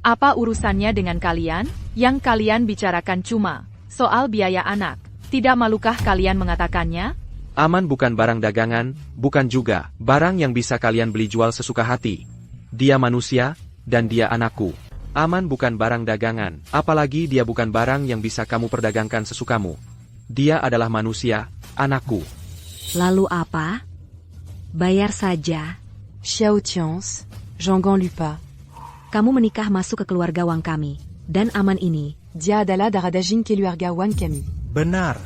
Apa urusannya dengan kalian? Yang kalian bicarakan cuma soal biaya anak. Tidak malukah kalian mengatakannya? Aman bukan barang dagangan, bukan juga barang yang bisa kalian beli jual sesuka hati. Dia manusia, dan dia anakku. Aman bukan barang dagangan, apalagi dia bukan barang yang bisa kamu perdagangkan sesukamu. Dia adalah manusia, anakku. Lalu apa? Bayar saja. Xiao Tians, Zhonggan Lupa. Kamu menikah masuk ke keluarga Wang kami. Dan Aman ini. Dia adalah Daradajin keluarga Wang kami. Benar.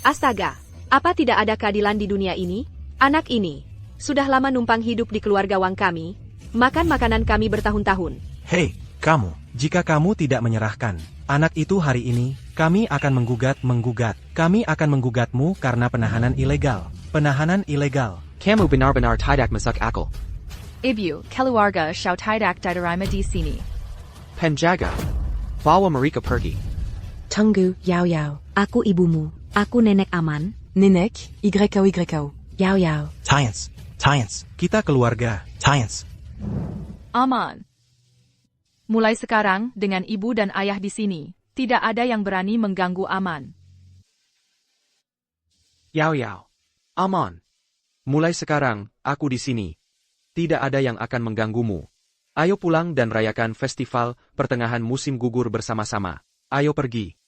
Astaga, apa tidak ada keadilan di dunia ini? Anak ini sudah lama numpang hidup di keluarga Wang kami, makan makanan kami bertahun-tahun. Hei, kamu, jika kamu tidak menyerahkan anak itu hari ini, kami akan menggugat. Kami akan menggugatmu karena penahanan ilegal. Penahanan ilegal. Kamu benar-benar tidak masuk akal. Ibu, keluarga Xiao tidak diterima di sini. Penjaga, bawa mereka pergi. Tunggu, Yao. Aku ibumu. Aku nenek Aman. Nenek, YKO. Yao. Tians. Kita keluarga. Tians. Aman. Mulai sekarang, dengan ibu dan ayah di sini, tidak ada yang berani mengganggu Aman. Yao. Aman. Mulai sekarang, aku di sini. Tidak ada yang akan mengganggumu. Ayo pulang dan rayakan festival pertengahan musim gugur bersama-sama. Ayo pergi.